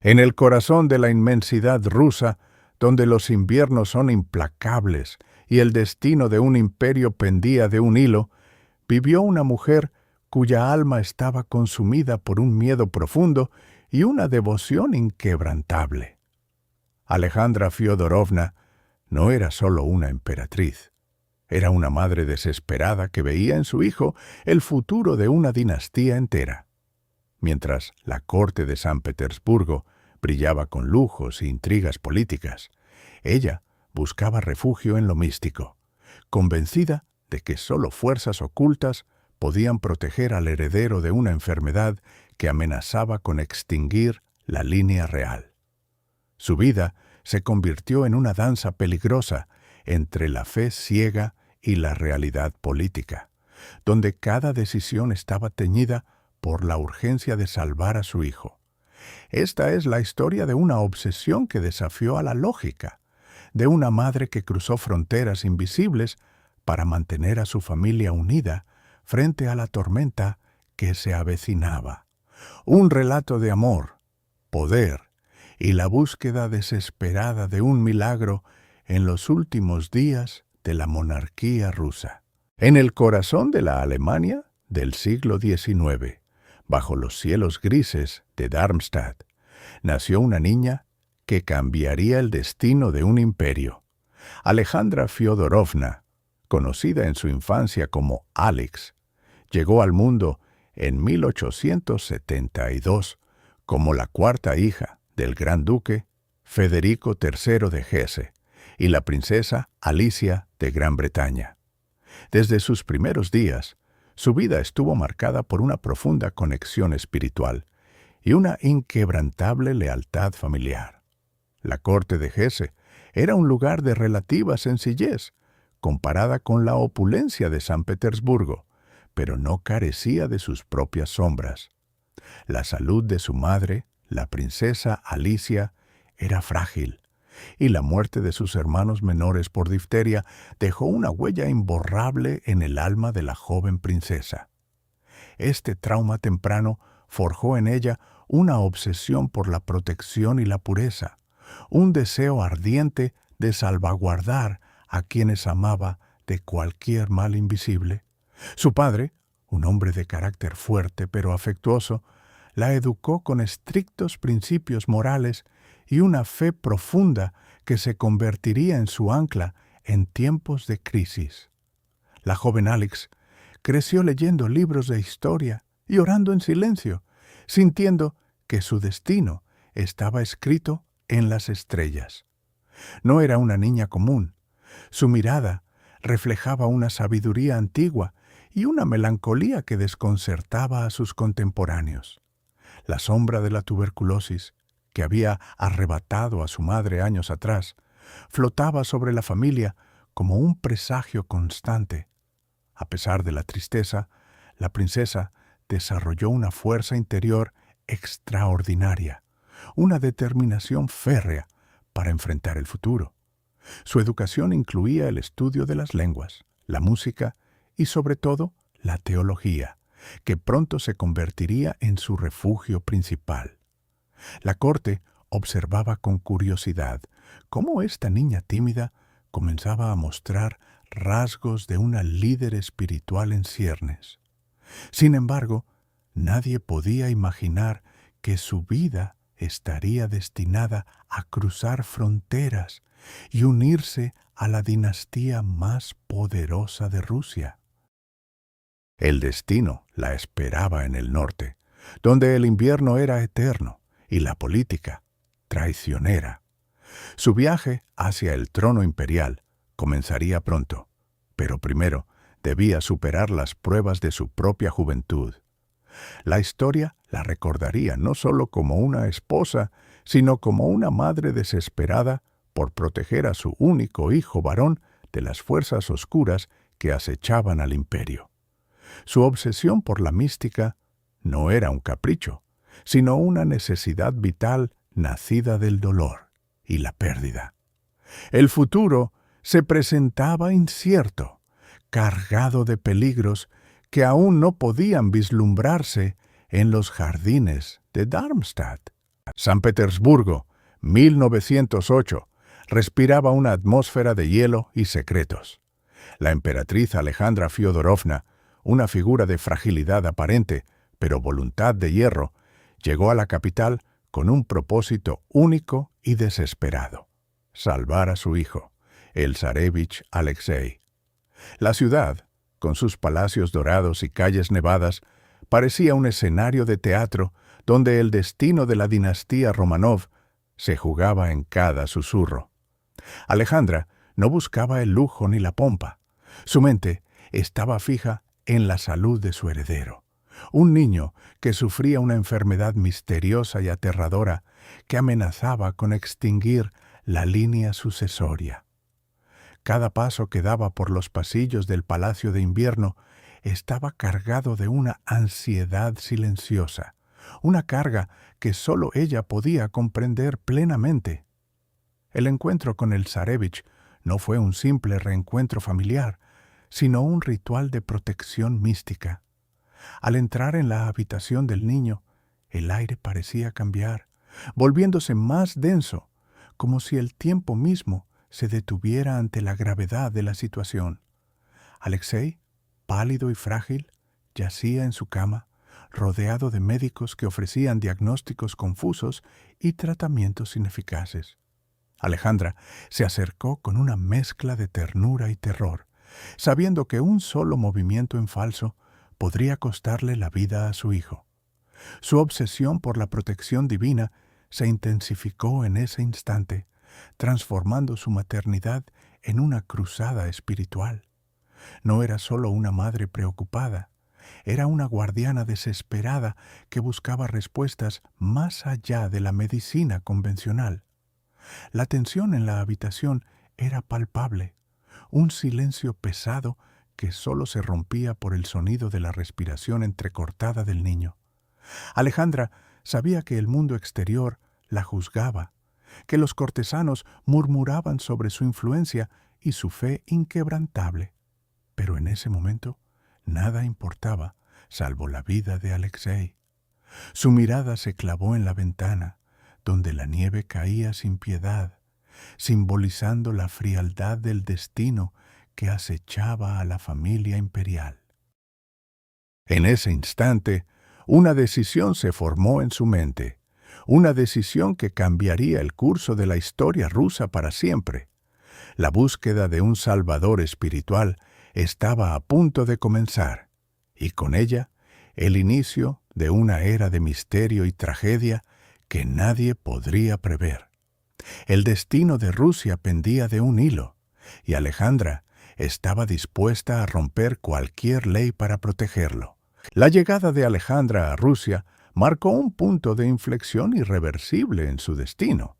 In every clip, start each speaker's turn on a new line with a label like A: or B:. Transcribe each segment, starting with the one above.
A: En el corazón de la inmensidad rusa, donde los inviernos son implacables y el destino de un imperio pendía de un hilo, vivió una mujer cuya alma estaba consumida por un miedo profundo y una devoción inquebrantable. Alejandra Fyodorovna no era solo una emperatriz. Era una madre desesperada que veía en su hijo el futuro de una dinastía entera. Mientras la corte de San Petersburgo brillaba con lujos e intrigas políticas, ella buscaba refugio en lo místico, convencida de que solo fuerzas ocultas podían proteger al heredero de una enfermedad que amenazaba con extinguir la línea real. Su vida se convirtió en una danza peligrosa entre la fe ciega y la realidad política, donde cada decisión estaba teñida por la urgencia de salvar a su hijo. Esta es la historia de una obsesión que desafió a la lógica, de una madre que cruzó fronteras invisibles para mantener a su familia unida frente a la tormenta que se avecinaba. Un relato de amor, poder y la búsqueda desesperada de un milagro en los últimos días de la monarquía rusa. En el corazón de la Alemania del siglo XIX, bajo los cielos grises de Darmstadt, nació una niña que cambiaría el destino de un imperio. Alejandra Fyodorovna, conocida en su infancia como Alex, llegó al mundo en 1872 como la cuarta hija del gran duque Federico III de Hesse y la princesa Alicia de Gran Bretaña. Desde sus primeros días, su vida estuvo marcada por una profunda conexión espiritual y una inquebrantable lealtad familiar. La corte de Hesse era un lugar de relativa sencillez, comparada con la opulencia de San Petersburgo, pero no carecía de sus propias sombras. La salud de su madre, la princesa Alicia, era frágil, y la muerte de sus hermanos menores por difteria dejó una huella imborrable en el alma de la joven princesa. Este trauma temprano forjó en ella una obsesión por la protección y la pureza, un deseo ardiente de salvaguardar a quienes amaba de cualquier mal invisible. Su padre, un hombre de carácter fuerte pero afectuoso, la educó con estrictos principios morales y una fe profunda que se convertiría en su ancla en tiempos de crisis. La joven Alex creció leyendo libros de historia y orando en silencio, sintiendo que su destino estaba escrito en las estrellas. No era una niña común. Su mirada reflejaba una sabiduría antigua y una melancolía que desconcertaba a sus contemporáneos. La sombra de la tuberculosis, que había arrebatado a su madre años atrás, flotaba sobre la familia como un presagio constante. A pesar de la tristeza, la princesa desarrolló una fuerza interior extraordinaria, una determinación férrea para enfrentar el futuro. Su educación incluía el estudio de las lenguas, la música y, sobre todo, la teología, que pronto se convertiría en su refugio principal. La corte observaba con curiosidad cómo esta niña tímida comenzaba a mostrar rasgos de una líder espiritual en ciernes. Sin embargo, nadie podía imaginar que su vida estaría destinada a cruzar fronteras y unirse a la dinastía más poderosa de Rusia. El destino la esperaba en el norte, donde el invierno era eterno y la política traicionera. Su viaje hacia el trono imperial comenzaría pronto, pero primero debía superar las pruebas de su propia juventud. La historia la recordaría no solo como una esposa, sino como una madre desesperada por proteger a su único hijo varón de las fuerzas oscuras que acechaban al imperio. Su obsesión por la mística no era un capricho, sino una necesidad vital nacida del dolor y la pérdida. El futuro se presentaba incierto, cargado de peligros que aún no podían vislumbrarse en los jardines de Darmstadt. San Petersburgo, 1908, respiraba una atmósfera de hielo y secretos. La emperatriz Alejandra Fiodorovna, una figura de fragilidad aparente, pero voluntad de hierro, llegó a la capital con un propósito único y desesperado: salvar a su hijo, el zarévich Alexei. La ciudad, con sus palacios dorados y calles nevadas, parecía un escenario de teatro donde el destino de la dinastía Romanov se jugaba en cada susurro. Alejandra no buscaba el lujo ni la pompa. Su mente estaba fija en la salud de su heredero, un niño que sufría una enfermedad misteriosa y aterradora que amenazaba con extinguir la línea sucesoria. Cada paso que daba por los pasillos del Palacio de Invierno estaba cargado de una ansiedad silenciosa, una carga que sólo ella podía comprender plenamente. El encuentro con el zarévich no fue un simple reencuentro familiar, sino un ritual de protección mística. Al entrar en la habitación del niño, el aire parecía cambiar, volviéndose más denso, como si el tiempo mismo se detuviera ante la gravedad de la situación. Alexei, pálido y frágil, yacía en su cama, rodeado de médicos que ofrecían diagnósticos confusos y tratamientos ineficaces. Alejandra se acercó con una mezcla de ternura y terror, sabiendo que un solo movimiento en falso podría costarle la vida a su hijo. Su obsesión por la protección divina se intensificó en ese instante, transformando su maternidad en una cruzada espiritual. No era solo una madre preocupada, era una guardiana desesperada que buscaba respuestas más allá de la medicina convencional. La tensión en la habitación era palpable, un silencio pesado que solo se rompía por el sonido de la respiración entrecortada del niño. Alejandra sabía que el mundo exterior la juzgaba, que los cortesanos murmuraban sobre su influencia y su fe inquebrantable. Pero en ese momento nada importaba salvo la vida de Alexei. Su mirada se clavó en la ventana, donde la nieve caía sin piedad, simbolizando la frialdad del destino que acechaba a la familia imperial. En ese instante, una decisión se formó en su mente, una decisión que cambiaría el curso de la historia rusa para siempre. La búsqueda de un salvador espiritual estaba a punto de comenzar, y con ella, el inicio de una era de misterio y tragedia que nadie podría prever. El destino de Rusia pendía de un hilo, y Alejandra estaba dispuesta a romper cualquier ley para protegerlo. La llegada de Alejandra a Rusia marcó un punto de inflexión irreversible en su destino.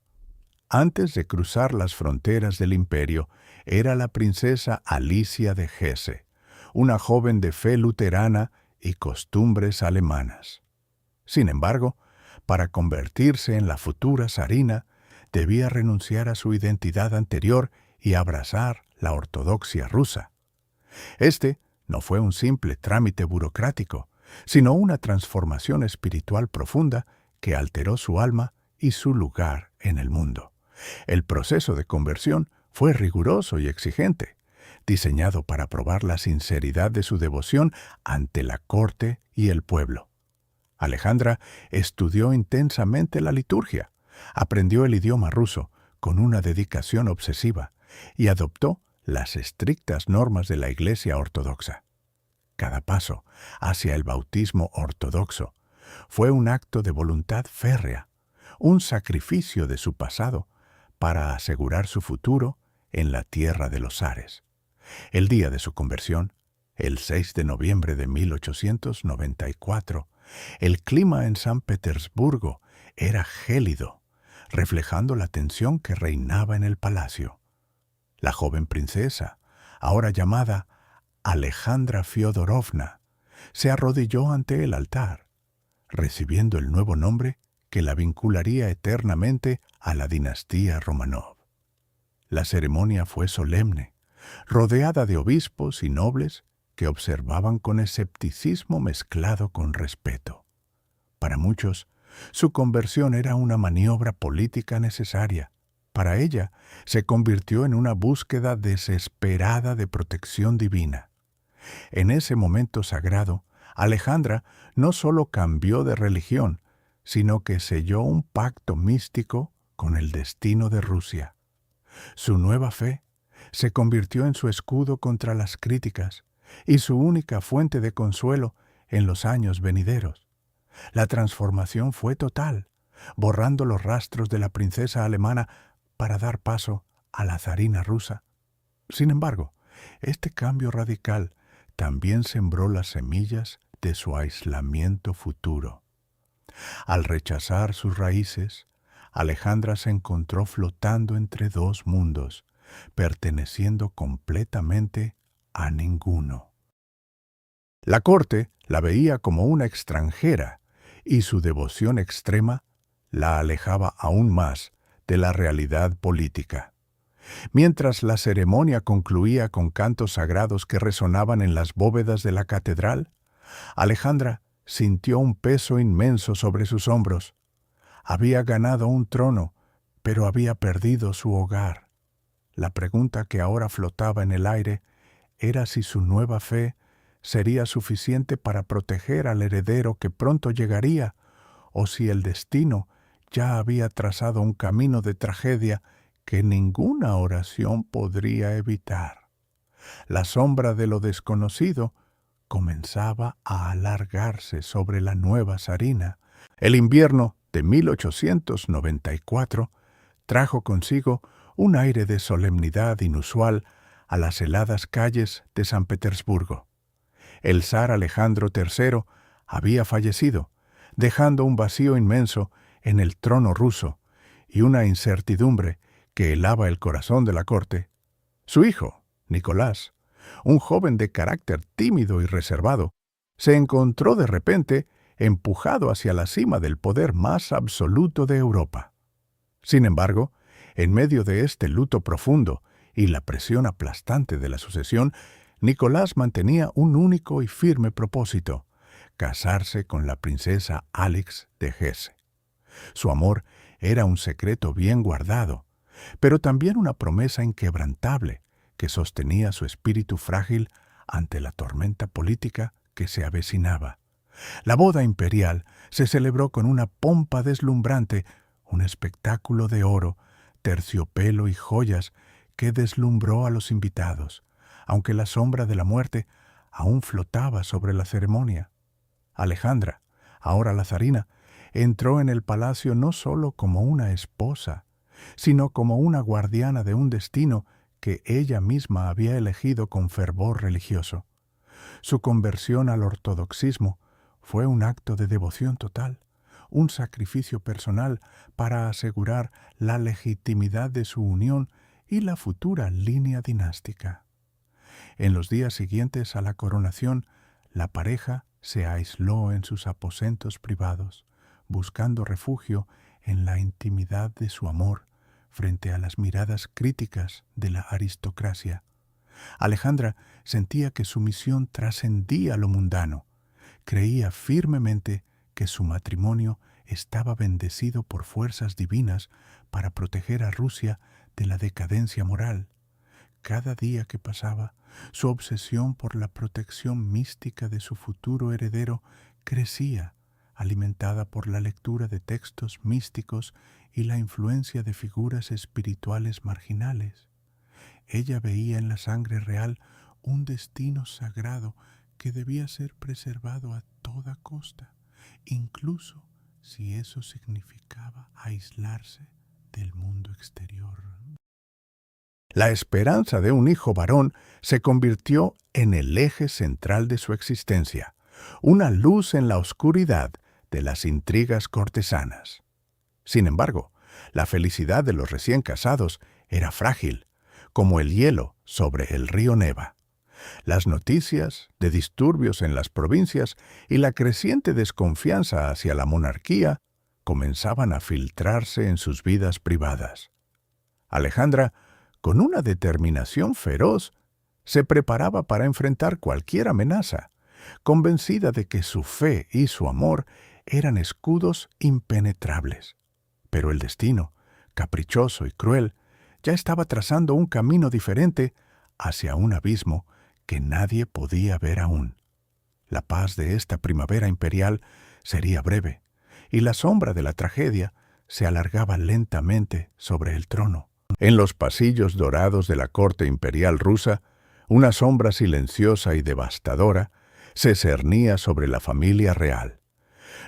A: Antes de cruzar las fronteras del imperio, era la princesa Alicia de Hesse, una joven de fe luterana y costumbres alemanas. Sin embargo, para convertirse en la futura zarina, debía renunciar a su identidad anterior y abrazar la ortodoxia rusa. Este no fue un simple trámite burocrático, sino una transformación espiritual profunda que alteró su alma y su lugar en el mundo. El proceso de conversión fue riguroso y exigente, diseñado para probar la sinceridad de su devoción ante la corte y el pueblo. Alejandra estudió intensamente la liturgia, aprendió el idioma ruso con una dedicación obsesiva y adoptó las estrictas normas de la Iglesia ortodoxa. Cada paso hacia el bautismo ortodoxo fue un acto de voluntad férrea, un sacrificio de su pasado para asegurar su futuro en la tierra de los zares. El día de su conversión, el 6 de noviembre de 1894, el clima en San Petersburgo era gélido, reflejando la tensión que reinaba en el palacio. La joven princesa, ahora llamada Alejandra Fiodorovna, se arrodilló ante el altar, recibiendo el nuevo nombre que la vincularía eternamente a la dinastía Romanov. La ceremonia fue solemne, rodeada de obispos y nobles que observaban con escepticismo mezclado con respeto. Para muchos, Su conversión era una maniobra política necesaria. Para ella, se convirtió en una búsqueda desesperada de protección divina. En ese momento sagrado, Alejandra no solo cambió de religión, sino que selló un pacto místico con el destino de Rusia. Su nueva fe se convirtió en su escudo contra las críticas y su única fuente de consuelo en los años venideros. La transformación fue total, borrando los rastros de la princesa alemana para dar paso a la zarina rusa. Sin embargo, este cambio radical también sembró las semillas de su aislamiento futuro. Al rechazar sus raíces, Alejandra se encontró flotando entre dos mundos, perteneciendo completamente a ninguno. La corte la veía como una extranjera y su devoción extrema la alejaba aún más de la realidad política. Mientras la ceremonia concluía con cantos sagrados que resonaban en las bóvedas de la catedral, Alejandra sintió un peso inmenso sobre sus hombros. Había ganado un trono, pero había perdido su hogar. La pregunta que ahora flotaba en el aire era si su nueva fe sería suficiente para proteger al heredero que pronto llegaría, o si el destino ya había trazado un camino de tragedia que ninguna oración podría evitar. La sombra de lo desconocido comenzaba a alargarse sobre la nueva zarina. El invierno de 1894 trajo consigo un aire de solemnidad inusual a las heladas calles de San Petersburgo. El zar Alejandro III había fallecido, dejando un vacío inmenso en el trono ruso y una incertidumbre que helaba el corazón de la corte. Su hijo, Nicolás, un joven de carácter tímido y reservado, se encontró de repente empujado hacia la cima del poder más absoluto de Europa. Sin embargo, en medio de este luto profundo y la presión aplastante de la sucesión, Nicolás mantenía un único y firme propósito: casarse con la princesa Alix de Hesse. Su amor era un secreto bien guardado, pero también una promesa inquebrantable que sostenía su espíritu frágil ante la tormenta política que se avecinaba. La boda imperial se celebró con una pompa deslumbrante, un espectáculo de oro, terciopelo y joyas que deslumbró a los invitados, aunque la sombra de la muerte aún flotaba sobre la ceremonia. Alejandra, ahora la zarina, entró en el palacio no solo como una esposa, sino como una guardiana de un destino que ella misma había elegido con fervor religioso. Su conversión al ortodoxismo fue un acto de devoción total, un sacrificio personal para asegurar la legitimidad de su unión y la futura línea dinástica. En los días siguientes a la coronación, la pareja se aisló en sus aposentos privados, buscando refugio en la intimidad de su amor frente a las miradas críticas de la aristocracia. Alejandra sentía que su misión trascendía lo mundano. Creía firmemente que su matrimonio estaba bendecido por fuerzas divinas para proteger a Rusia de la decadencia moral. Cada día que pasaba, su obsesión por la protección mística de su futuro heredero crecía, alimentada por la lectura de textos místicos y la influencia de figuras espirituales marginales. Ella veía en la sangre real un destino sagrado que debía ser preservado a toda costa, incluso si eso significaba aislarse del mundo exterior. La esperanza de un hijo varón se convirtió en el eje central de su existencia, una luz en la oscuridad de las intrigas cortesanas. Sin embargo, la felicidad de los recién casados era frágil, como el hielo sobre el río Neva. Las noticias de disturbios en las provincias y la creciente desconfianza hacia la monarquía comenzaban a filtrarse en sus vidas privadas. Alejandra, con una determinación feroz, se preparaba para enfrentar cualquier amenaza, convencida de que su fe y su amor eran escudos impenetrables. Pero el destino, caprichoso y cruel, ya estaba trazando un camino diferente hacia un abismo que nadie podía ver aún. La paz de esta primavera imperial sería breve, y la sombra de la tragedia se alargaba lentamente sobre el trono. En los pasillos dorados de la corte imperial rusa, una sombra silenciosa y devastadora se cernía sobre la familia real.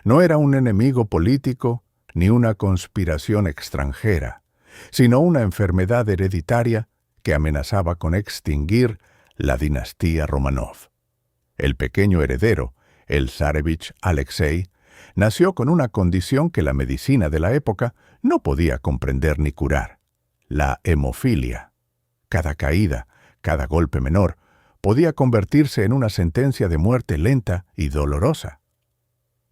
A: No era un enemigo político ni una conspiración extranjera, sino una enfermedad hereditaria que amenazaba con extinguir la dinastía Romanov. El pequeño heredero, el zarevich Alexei, nació con una condición que la medicina de la época no podía comprender ni curar: la hemofilia. Cada caída, cada golpe menor, podía convertirse en una sentencia de muerte lenta y dolorosa.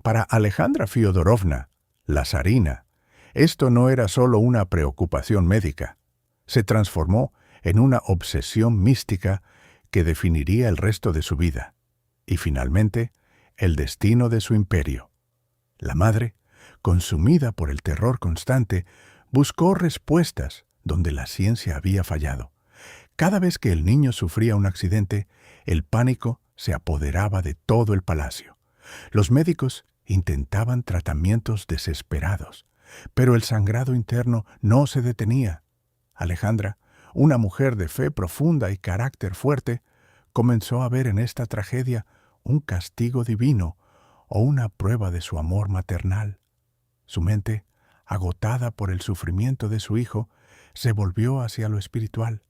A: Para Alejandra Fyodorovna, la zarina, esto no era solo una preocupación médica. Se transformó en una obsesión mística que definiría el resto de su vida y, finalmente, el destino de su imperio. La madre, consumida por el terror constante, buscó respuestas donde la ciencia había fallado. Cada vez que el niño sufría un accidente, el pánico se apoderaba de todo el palacio. Los médicos intentaban tratamientos desesperados, pero el sangrado interno no se detenía. Alejandra, una mujer de fe profunda y carácter fuerte, comenzó a ver en esta tragedia un castigo divino o una prueba de su amor maternal. Su mente, agotada por el sufrimiento de su hijo, se volvió hacia lo espiritual.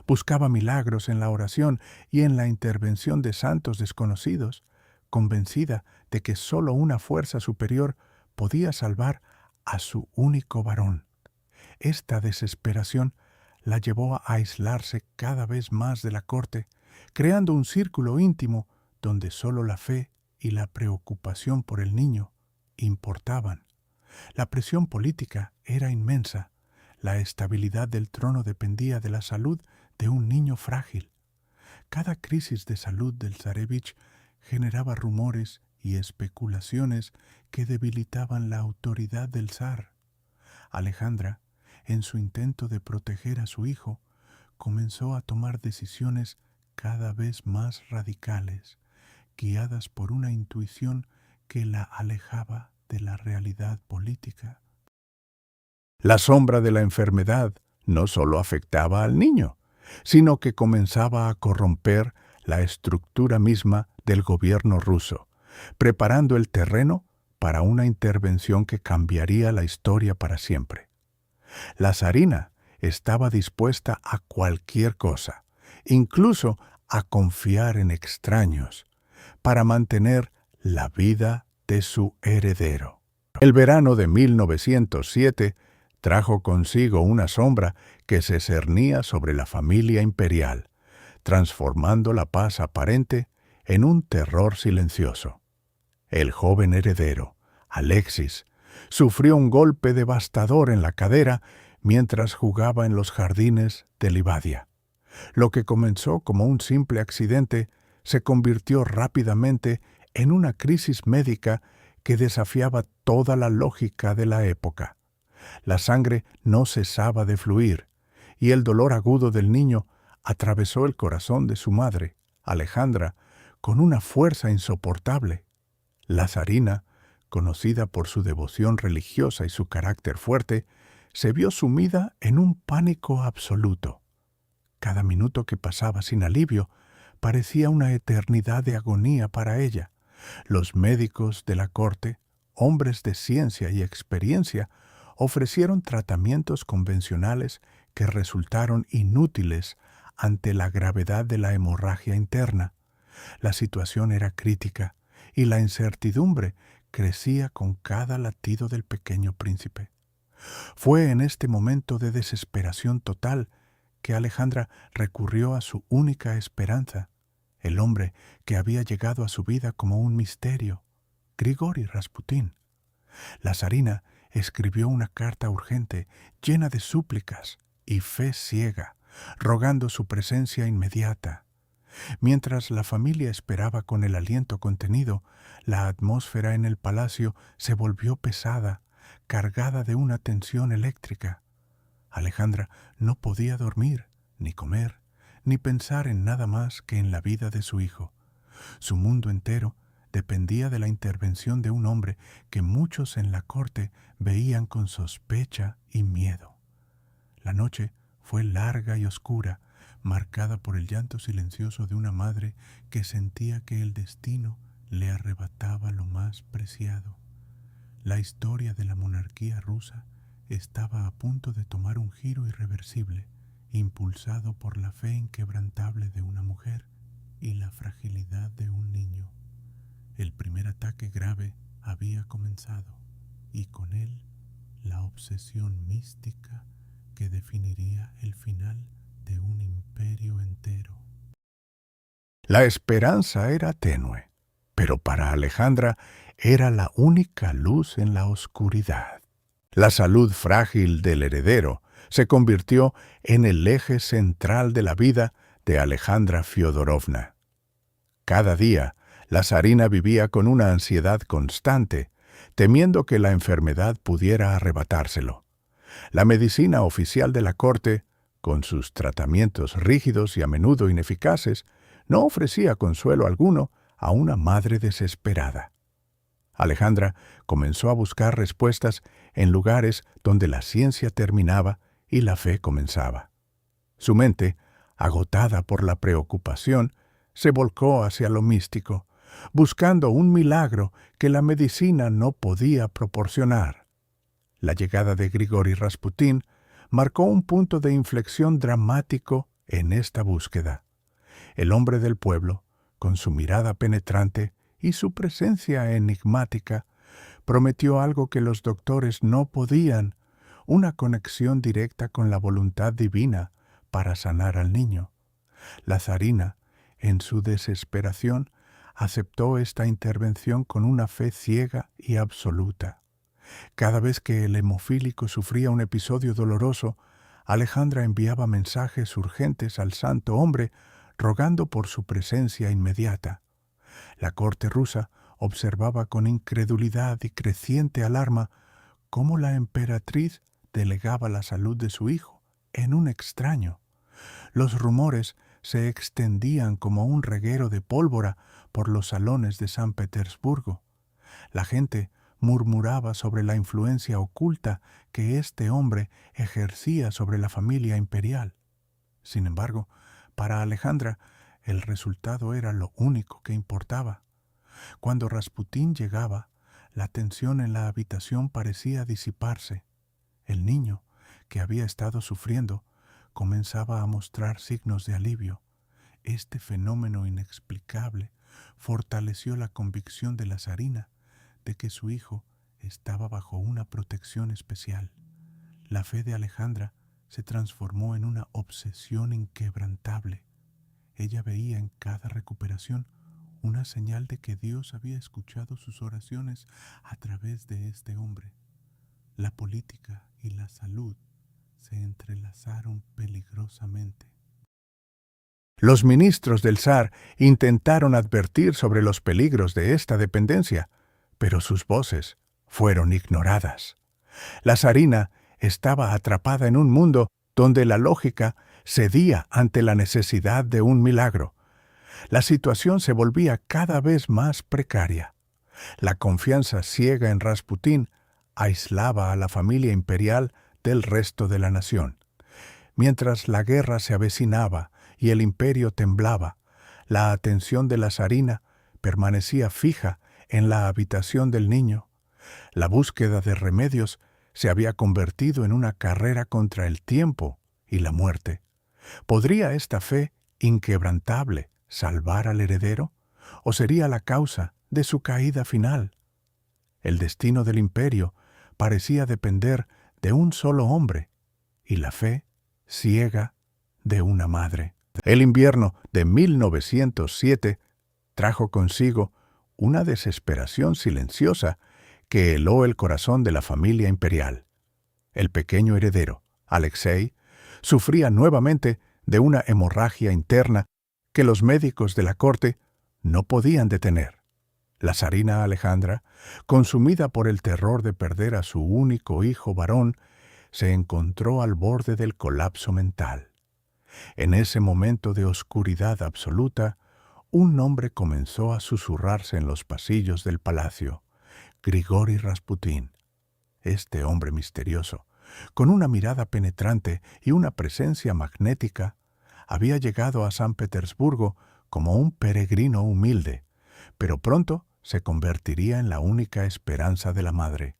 A: Buscaba milagros en la oración y en la intervención de santos desconocidos, convencida de que solo una fuerza superior podía salvar a su único varón. Esta desesperación la llevó a aislarse cada vez más de la corte, creando un círculo íntimo donde solo la fe y la preocupación por el niño importaban. La presión política era inmensa. La estabilidad del trono dependía de la salud de un niño frágil. Cada crisis de salud del zarevich generaba rumores y especulaciones que debilitaban la autoridad del zar. Alejandra, en su intento de proteger a su hijo, comenzó a tomar decisiones cada vez más radicales, guiadas por una intuición que la alejaba de la realidad política. La sombra de la enfermedad no solo afectaba al niño, sino que comenzaba a corromper la estructura misma del gobierno ruso, preparando el terreno para una intervención que cambiaría la historia para siempre. La zarina estaba dispuesta a cualquier cosa, incluso a confiar en extraños, para mantener la vida de su heredero. El verano de 1907 trajo consigo una sombra que se cernía sobre la familia imperial, transformando la paz aparente en un terror silencioso. El joven heredero, Alexis, sufrió un golpe devastador en la cadera mientras jugaba en los jardines de Livadia. Lo que comenzó como un simple accidente se convirtió rápidamente en una crisis médica que desafiaba toda la lógica de la época. La sangre no cesaba de fluir, y el dolor agudo del niño atravesó el corazón de su madre, Alejandra, con una fuerza insoportable. La zarina, conocida por su devoción religiosa y su carácter fuerte, se vio sumida en un pánico absoluto. Cada minuto que pasaba sin alivio parecía una eternidad de agonía para ella. Los médicos de la corte, hombres de ciencia y experiencia, ofrecieron tratamientos convencionales que resultaron inútiles ante la gravedad de la hemorragia interna. La situación era crítica y la incertidumbre crecía con cada latido del pequeño príncipe. Fue en este momento de desesperación total que Alejandra recurrió a su única esperanza, el hombre que había llegado a su vida como un misterio, Grigori Rasputín. La zarina escribió una carta urgente, llena de súplicas y fe ciega, rogando su presencia inmediata. Mientras la familia esperaba con el aliento contenido, la atmósfera en el palacio se volvió pesada, cargada de una tensión eléctrica. Alejandra no podía dormir, ni comer, ni pensar en nada más que en la vida de su hijo. Su mundo entero dependía de la intervención de un hombre que muchos en la corte veían con sospecha y miedo. La noche fue larga y oscura, marcada por el llanto silencioso de una madre que sentía que el destino le arrebataba lo más preciado. La historia de la monarquía rusa estaba a punto de tomar un giro irreversible, impulsado por la fe inquebrantable de una mujer y la fragilidad de un niño. El primer ataque grave había comenzado, y con él la obsesión mística que definiría el final de un imperio entero. La esperanza era tenue, pero para Alejandra era la única luz en la oscuridad. La salud frágil del heredero se convirtió en el eje central de la vida de Alejandra Fyodorovna. Cada día, la zarina vivía con una ansiedad constante, temiendo que la enfermedad pudiera arrebatárselo. La medicina oficial de la corte, con sus tratamientos rígidos y a menudo ineficaces, no ofrecía consuelo alguno a una madre desesperada. Alejandra comenzó a buscar respuestas en lugares donde la ciencia terminaba y la fe comenzaba. Su mente, agotada por la preocupación, se volcó hacia lo místico, buscando un milagro que la medicina no podía proporcionar. La llegada de Grigori Rasputín marcó un punto de inflexión dramático en esta búsqueda. El hombre del pueblo, con su mirada penetrante y su presencia enigmática, prometió algo que los doctores no podían, una conexión directa con la voluntad divina para sanar al niño. La zarina, en su desesperación, aceptó esta intervención con una fe ciega y absoluta. Cada vez que el hemofílico sufría un episodio doloroso, Alejandra enviaba mensajes urgentes al santo hombre rogando por su presencia inmediata. La corte rusa observaba con incredulidad y creciente alarma cómo la emperatriz delegaba la salud de su hijo en un extraño. Los rumores se extendían como un reguero de pólvora por los salones de San Petersburgo. La gente murmuraba sobre la influencia oculta que este hombre ejercía sobre la familia imperial. Sin embargo, para Alejandra, el resultado era lo único que importaba. Cuando Rasputín llegaba, la tensión en la habitación parecía disiparse. El niño, que había estado sufriendo, comenzaba a mostrar signos de alivio. Este fenómeno inexplicable fortaleció la convicción de la zarina de que su hijo estaba bajo una protección especial. La fe de Alejandra se transformó en una obsesión inquebrantable. Ella veía en cada recuperación una señal de que Dios había escuchado sus oraciones a través de este hombre. La política y la salud se entrelazaron peligrosamente. Los ministros del zar intentaron advertir sobre los peligros de esta dependencia, pero sus voces fueron ignoradas. La zarina estaba atrapada en un mundo donde la lógica cedía ante la necesidad de un milagro. La situación se volvía cada vez más precaria. La confianza ciega en Rasputín aislaba a la familia imperial del resto de la nación. Mientras la guerra se avecinaba y el imperio temblaba, la atención de la zarina permanecía fija en la habitación del niño. La búsqueda de remedios se había convertido en una carrera contra el tiempo y la muerte. ¿Podría esta fe inquebrantable salvar al heredero? ¿O sería la causa de su caída final? El destino del imperio parecía depender de un solo hombre y la fe ciega de una madre. El invierno de 1907 trajo consigo una desesperación silenciosa que heló el corazón de la familia imperial. El pequeño heredero, Alexei, sufría nuevamente de una hemorragia interna que los médicos de la corte no podían detener. La zarina Alejandra, consumida por el terror de perder a su único hijo varón, se encontró al borde del colapso mental. En ese momento de oscuridad absoluta, un nombre comenzó a susurrarse en los pasillos del palacio: Grigori Rasputín. Este hombre misterioso, con una mirada penetrante y una presencia magnética, había llegado a San Petersburgo como un peregrino humilde, pero pronto se convertiría en la única esperanza de la madre.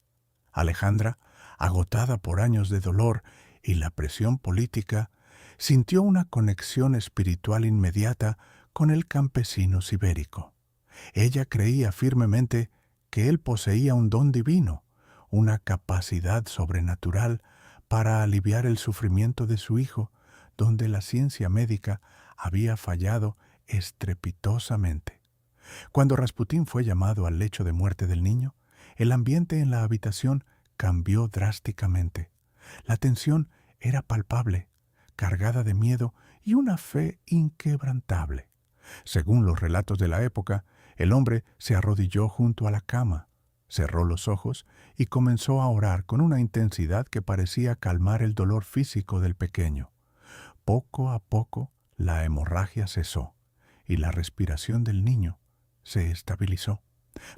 A: Alejandra, agotada por años de dolor y la presión política, sintió una conexión espiritual inmediata con el campesino sibérico. Ella creía firmemente que él poseía un don divino, una capacidad sobrenatural para aliviar el sufrimiento de su hijo, donde la ciencia médica había fallado estrepitosamente. Cuando Rasputín fue llamado al lecho de muerte del niño, el ambiente en la habitación cambió drásticamente. La tensión era palpable, cargada de miedo y una fe inquebrantable. Según los relatos de la época, el hombre se arrodilló junto a la cama, cerró los ojos y comenzó a orar con una intensidad que parecía calmar el dolor físico del pequeño. Poco a poco, la hemorragia cesó y la respiración del niño se estabilizó.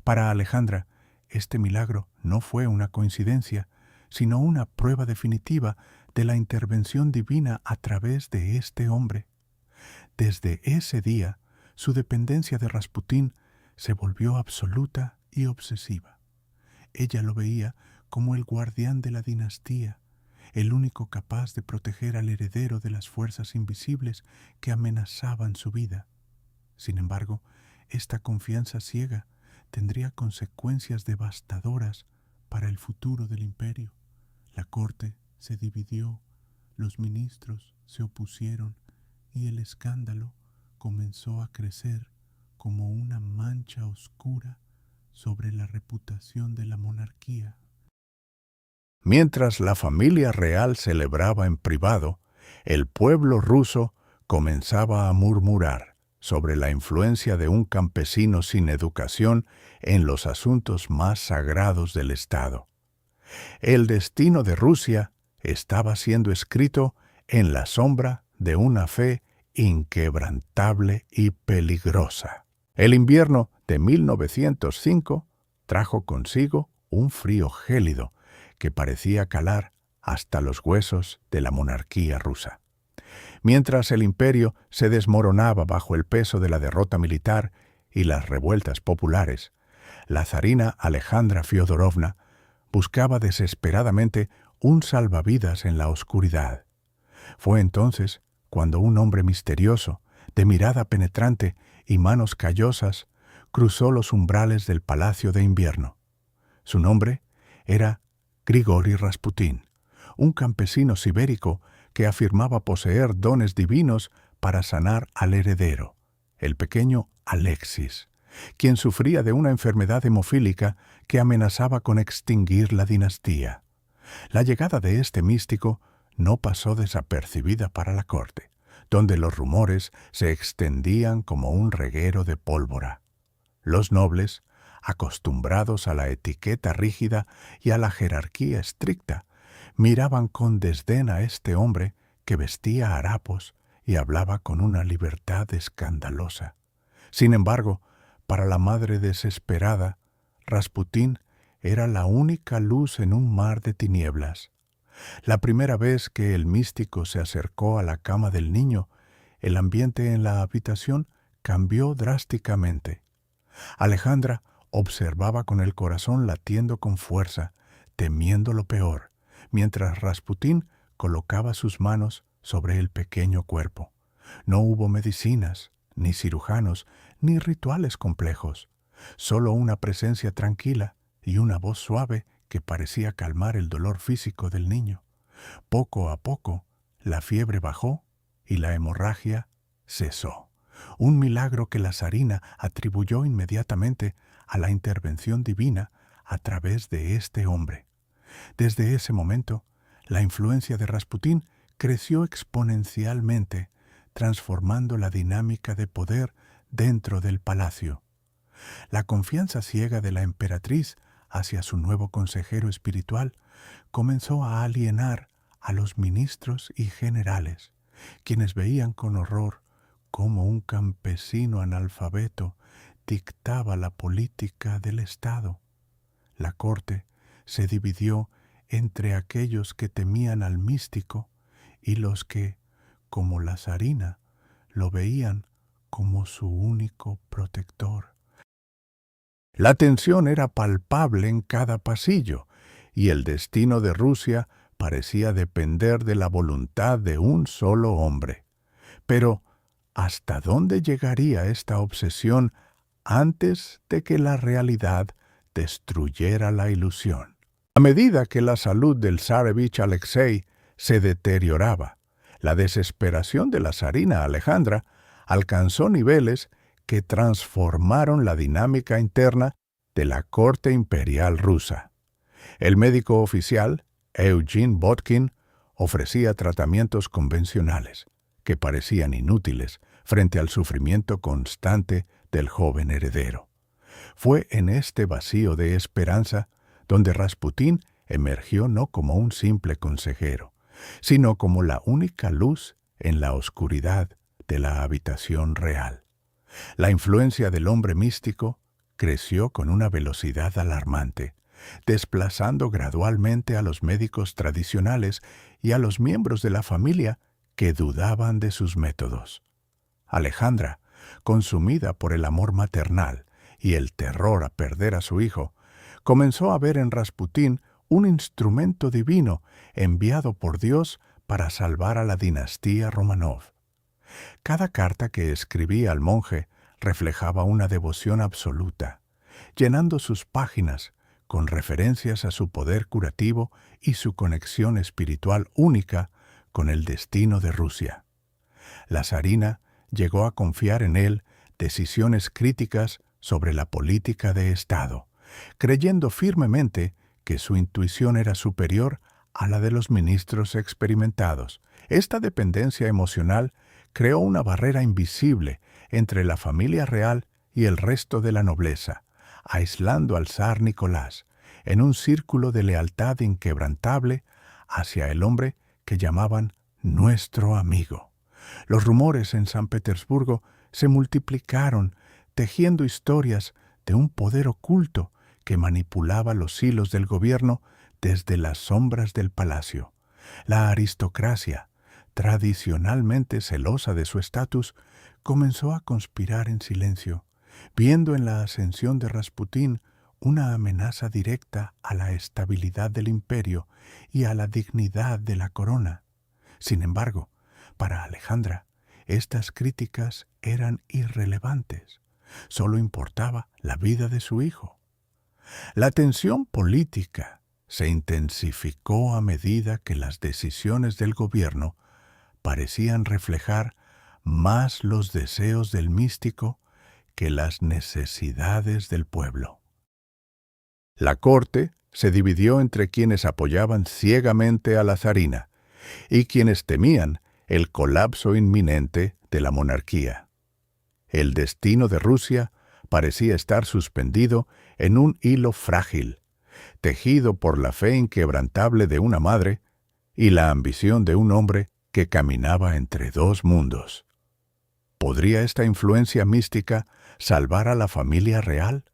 A: Para Alejandra, este milagro no fue una coincidencia, sino una prueba definitiva de la intervención divina a través de este hombre. Desde ese día, su dependencia de Rasputín se volvió absoluta y obsesiva. Ella lo veía como el guardián de la dinastía, el único capaz de proteger al heredero de las fuerzas invisibles que amenazaban su vida. Sin embargo, esta confianza ciega tendría consecuencias devastadoras para el futuro del imperio. La corte se dividió, los ministros se opusieron y el escándalo comenzó a crecer como una mancha oscura sobre la reputación de la monarquía. Mientras la familia real celebraba en privado, el pueblo ruso comenzaba a murmurar sobre la influencia de un campesino sin educación en los asuntos más sagrados del Estado. El destino de Rusia estaba siendo escrito en la sombra de una fe inquebrantable y peligrosa. El invierno de 1905 trajo consigo un frío gélido que parecía calar hasta los huesos de la monarquía rusa. Mientras el imperio se desmoronaba bajo el peso de la derrota militar y las revueltas populares, la zarina Alejandra Fiodorovna buscaba desesperadamente un salvavidas en la oscuridad. Fue entonces cuando un hombre misterioso, de mirada penetrante y manos callosas, cruzó los umbrales del Palacio de Invierno. Su nombre era Grigori Rasputín, un campesino sibérico que afirmaba poseer dones divinos para sanar al heredero, el pequeño Alexis, quien sufría de una enfermedad hemofílica que amenazaba con extinguir la dinastía. La llegada de este místico no pasó desapercibida para la corte, donde los rumores se extendían como un reguero de pólvora. Los nobles, acostumbrados a la etiqueta rígida y a la jerarquía estricta, miraban con desdén a este hombre que vestía harapos y hablaba con una libertad escandalosa. Sin embargo, para la madre desesperada, Rasputín era la única luz en un mar de tinieblas. La primera vez que el místico se acercó a la cama del niño, el ambiente en la habitación cambió drásticamente. Alejandra observaba con el corazón latiendo con fuerza, temiendo lo peor, mientras Rasputín colocaba sus manos sobre el pequeño cuerpo. No hubo medicinas, ni cirujanos, ni rituales complejos, solo una presencia tranquila y una voz suave que parecía calmar el dolor físico del niño. Poco a poco, la fiebre bajó y la hemorragia cesó. Un milagro que la zarina atribuyó inmediatamente a la intervención divina a través de este hombre. Desde ese momento, la influencia de Rasputín creció exponencialmente, transformando la dinámica de poder dentro del palacio. La confianza ciega de la emperatriz hacia su nuevo consejero espiritual comenzó a alienar a los ministros y generales, quienes veían con horror cómo un campesino analfabeto dictaba la política del Estado. La corte se dividió entre aquellos que temían al místico y los que, como la zarina, lo veían como su único protector. La tensión era palpable en cada pasillo, y el destino de Rusia parecía depender de la voluntad de un solo hombre. Pero, ¿hasta dónde llegaría esta obsesión antes de que la realidad destruyera la ilusión? A medida que la salud del zarevich Alexei se deterioraba, la desesperación de la zarina Alejandra alcanzó niveles que transformaron la dinámica interna de la corte imperial rusa. El médico oficial, Eugene Botkin, ofrecía tratamientos convencionales, que parecían inútiles frente al sufrimiento constante del joven heredero. Fue en este vacío de esperanza donde Rasputín emergió no como un simple consejero, sino como la única luz en la oscuridad de la habitación real. La influencia del hombre místico creció con una velocidad alarmante, desplazando gradualmente a los médicos tradicionales y a los miembros de la familia que dudaban de sus métodos. Alejandra, consumida por el amor maternal y el terror a perder a su hijo, comenzó a ver en Rasputín un instrumento divino enviado por Dios para salvar a la dinastía Romanov. Cada carta que escribía al monje reflejaba una devoción absoluta, llenando sus páginas con referencias a su poder curativo y su conexión espiritual única con el destino de Rusia. La zarina llegó a confiar en él decisiones críticas sobre la política de Estado, creyendo firmemente que su intuición era superior a la de los ministros experimentados. Esta dependencia emocional creó una barrera invisible entre la familia real y el resto de la nobleza, aislando al zar Nicolás en un círculo de lealtad inquebrantable hacia el hombre que llamaban nuestro amigo. Los rumores en San Petersburgo se multiplicaron, tejiendo historias de un poder oculto que manipulaba los hilos del gobierno desde las sombras del palacio. La aristocracia, tradicionalmente celosa de su estatus, comenzó a conspirar en silencio, viendo en la ascensión de Rasputín una amenaza directa a la estabilidad del imperio y a la dignidad de la corona. Sin embargo, para Alejandra, estas críticas eran irrelevantes. Solo importaba la vida de su hijo. La tensión política se intensificó a medida que las decisiones del gobierno parecían reflejar más los deseos del místico que las necesidades del pueblo. La corte se dividió entre quienes apoyaban ciegamente a la zarina y quienes temían el colapso inminente de la monarquía. El destino de Rusia parecía estar suspendido en un hilo frágil, tejido por la fe inquebrantable de una madre y la ambición de un hombre que caminaba entre dos mundos. ¿Podría esta influencia mística salvar a la familia real?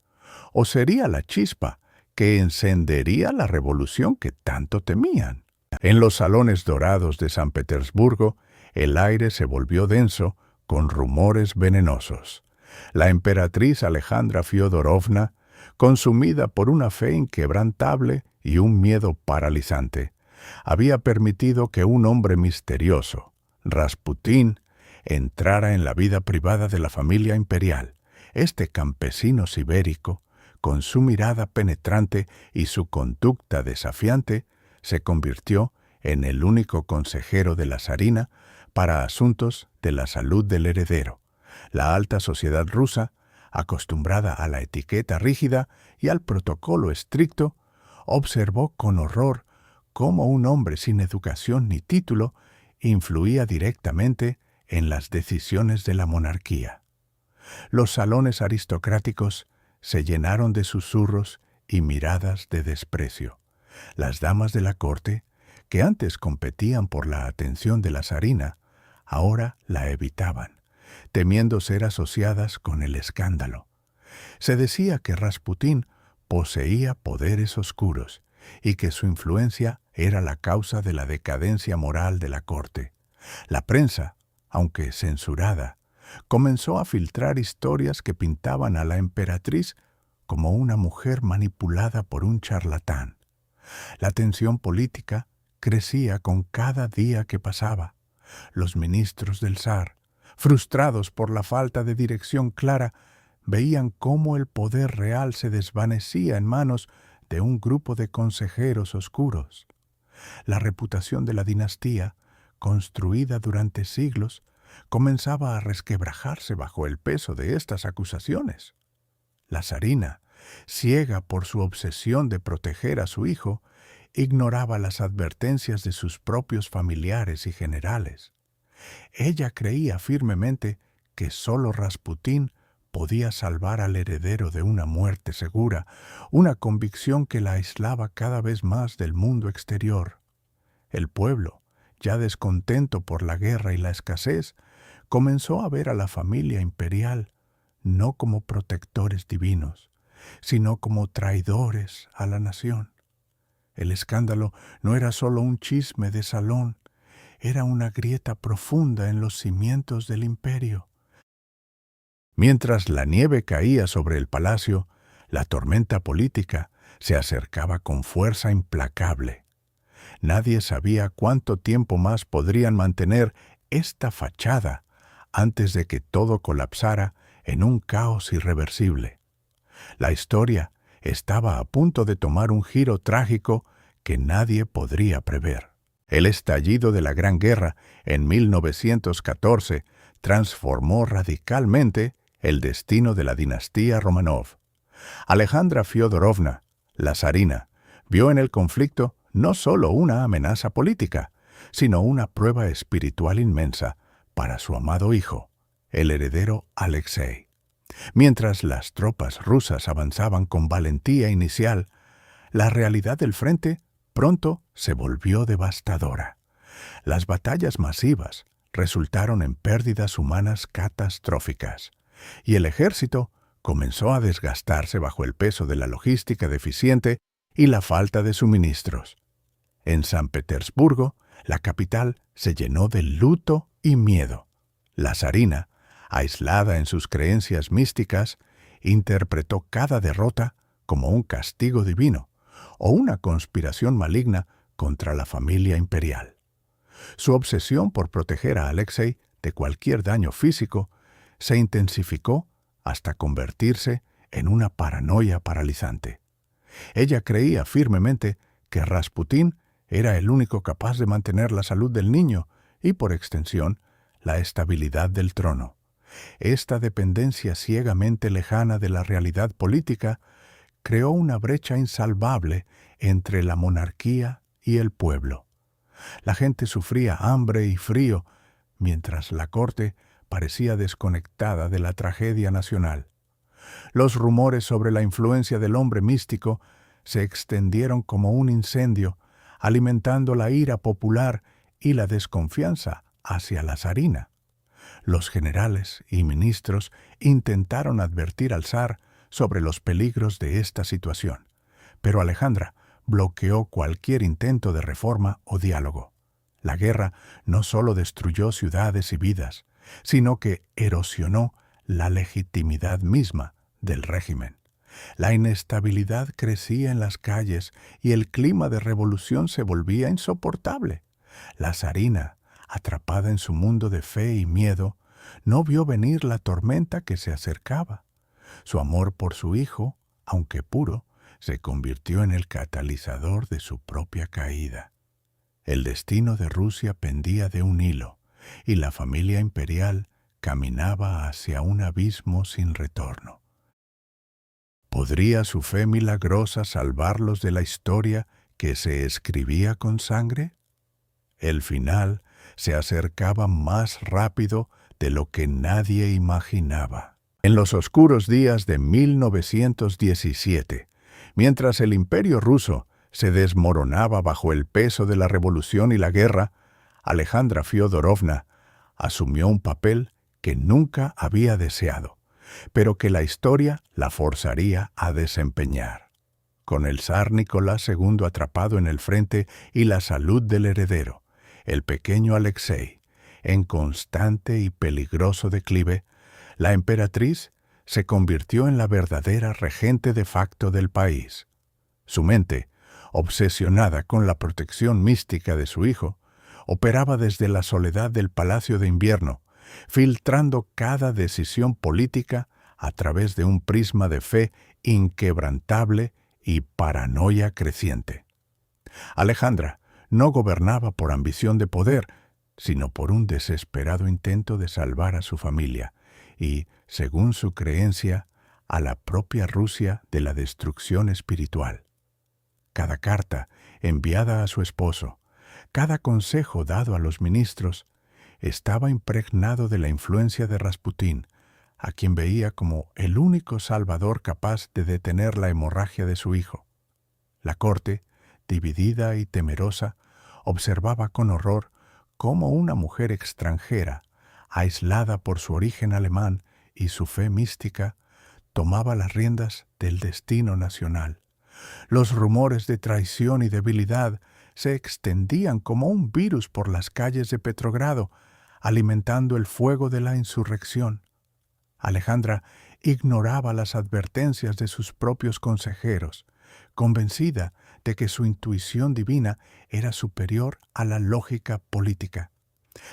A: ¿O sería la chispa que encendería la revolución que tanto temían? En los salones dorados de San Petersburgo, el aire se volvió denso con rumores venenosos. La emperatriz Alejandra Fyodorovna, consumida por una fe inquebrantable y un miedo paralizante, había permitido que un hombre misterioso, Rasputín, entrara en la vida privada de la familia imperial. Este campesino sibérico, con su mirada penetrante y su conducta desafiante, se convirtió en el único consejero de la zarina para asuntos de la salud del heredero. La alta sociedad rusa, acostumbrada a la etiqueta rígida y al protocolo estricto, observó con horror cómo un hombre sin educación ni título influía directamente en las decisiones de la monarquía. Los salones aristocráticos se llenaron de susurros y miradas de desprecio. Las damas de la corte, que antes competían por la atención de la zarina, ahora la evitaban, temiendo ser asociadas con el escándalo. Se decía que Rasputín poseía poderes oscuros y que su influencia era la causa de la decadencia moral de la corte. La prensa, aunque censurada, comenzó a filtrar historias que pintaban a la emperatriz como una mujer manipulada por un charlatán. La tensión política crecía con cada día que pasaba. Los ministros del zar, frustrados por la falta de dirección clara, veían cómo el poder real se desvanecía en manos de un grupo de consejeros oscuros. La reputación de la dinastía, construida durante siglos, comenzaba a resquebrajarse bajo el peso de estas acusaciones. La zarina, ciega por su obsesión de proteger a su hijo, ignoraba las advertencias de sus propios familiares y generales. Ella creía firmemente que sólo Rasputín podía salvar al heredero de una muerte segura, una convicción que la aislaba cada vez más del mundo exterior. El pueblo, ya descontento por la guerra y la escasez, comenzó a ver a la familia imperial no como protectores divinos, sino como traidores a la nación. El escándalo no era solo un chisme de salón, era una grieta profunda en los cimientos del imperio. Mientras la nieve caía sobre el palacio, la tormenta política se acercaba con fuerza implacable. Nadie sabía cuánto tiempo más podrían mantener esta fachada antes de que todo colapsara en un caos irreversible. La historia estaba a punto de tomar un giro trágico que nadie podría prever. El estallido de la Gran Guerra en 1914 transformó radicalmente el destino de la dinastía Romanov. Alejandra Fyodorovna, la zarina, vio en el conflicto no solo una amenaza política, sino una prueba espiritual inmensa para su amado hijo, el heredero Alexei. Mientras las tropas rusas avanzaban con valentía inicial, la realidad del frente pronto se volvió devastadora. Las batallas masivas resultaron en pérdidas humanas catastróficas, y el ejército comenzó a desgastarse bajo el peso de la logística deficiente y la falta de suministros. En San Petersburgo, la capital se llenó de luto y miedo. La zarina, aislada en sus creencias místicas, interpretó cada derrota como un castigo divino o una conspiración maligna contra la familia imperial. Su obsesión por proteger a Alexei de cualquier daño físico se intensificó hasta convertirse en una paranoia paralizante. Ella creía firmemente que Rasputín era el único capaz de mantener la salud del niño y, por extensión, la estabilidad del trono. Esta dependencia ciegamente lejana de la realidad política creó una brecha insalvable entre la monarquía y el pueblo. La gente sufría hambre y frío, mientras la corte parecía desconectada de la tragedia nacional. Los rumores sobre la influencia del hombre místico se extendieron como un incendio, alimentando la ira popular y la desconfianza hacia la zarina. Los generales y ministros intentaron advertir al zar sobre los peligros de esta situación, pero Alejandra bloqueó cualquier intento de reforma o diálogo. La guerra no solo destruyó ciudades y vidas, sino que erosionó la legitimidad misma del régimen. La inestabilidad crecía en las calles y el clima de revolución se volvía insoportable. La zarina, atrapada en su mundo de fe y miedo, no vio venir la tormenta que se acercaba. Su amor por su hijo, aunque puro, se convirtió en el catalizador de su propia caída. El destino de Rusia pendía de un hilo, y la familia imperial caminaba hacia un abismo sin retorno. ¿Podría su fe milagrosa salvarlos de la historia que se escribía con sangre? El final se acercaba más rápido de lo que nadie imaginaba. En los oscuros días de 1917, mientras el Imperio ruso se desmoronaba bajo el peso de la revolución y la guerra, Alejandra Fiodorovna asumió un papel que nunca había deseado, pero que la historia la forzaría a desempeñar. Con el zar Nicolás II atrapado en el frente y la salud del heredero, el pequeño Alexei, en constante y peligroso declive, la emperatriz se convirtió en la verdadera regente de facto del país. Su mente, obsesionada con la protección mística de su hijo, operaba desde la soledad del Palacio de Invierno, filtrando cada decisión política a través de un prisma de fe inquebrantable y paranoia creciente. Alejandra no gobernaba por ambición de poder, sino por un desesperado intento de salvar a su familia y, según su creencia, a la propia Rusia de la destrucción espiritual. Cada carta enviada a su esposo, cada consejo dado a los ministros, estaba impregnado de la influencia de Rasputín, a quien veía como el único salvador capaz de detener la hemorragia de su hijo. La corte, dividida y temerosa, observaba con horror cómo una mujer extranjera, aislada por su origen alemán y su fe mística, tomaba las riendas del destino nacional. Los rumores de traición y debilidad se extendían como un virus por las calles de Petrogrado, alimentando el fuego de la insurrección. Alejandra ignoraba las advertencias de sus propios consejeros, convencida de que su intuición divina era superior a la lógica política.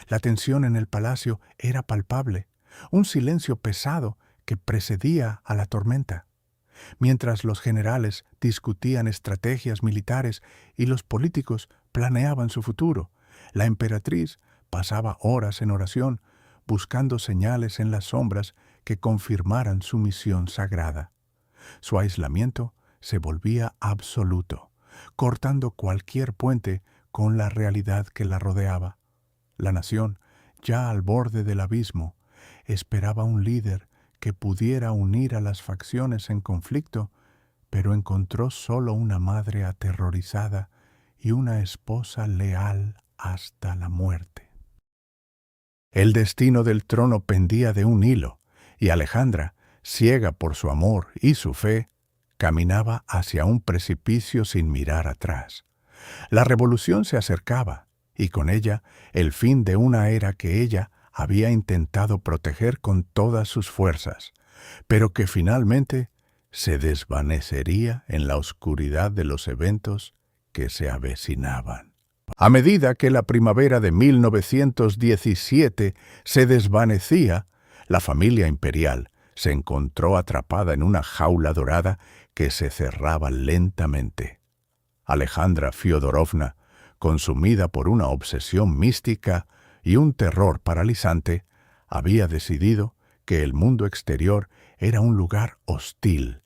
A: La tensión en el palacio era palpable, un silencio pesado que precedía a la tormenta. Mientras los generales discutían estrategias militares y los políticos planeaban su futuro, la emperatriz pasaba horas en oración, buscando señales en las sombras que confirmaran su misión sagrada. Su aislamiento se volvía absoluto, cortando cualquier puente con la realidad que la rodeaba. La nación, ya al borde del abismo, esperaba un líder que pudiera unir a las facciones en conflicto, pero encontró solo una madre aterrorizada y una esposa leal hasta la muerte. El destino del trono pendía de un hilo, y Alejandra, ciega por su amor y su fe, caminaba hacia un precipicio sin mirar atrás. La revolución se acercaba, y con ella el fin de una era que ella había intentado proteger con todas sus fuerzas, pero que finalmente se desvanecería en la oscuridad de los eventos que se avecinaban. A medida que la primavera de 1917 se desvanecía, la familia imperial se encontró atrapada en una jaula dorada que se cerraba lentamente. Alejandra Fiodorovna, consumida por una obsesión mística y un terror paralizante, había decidido que el mundo exterior era un lugar hostil,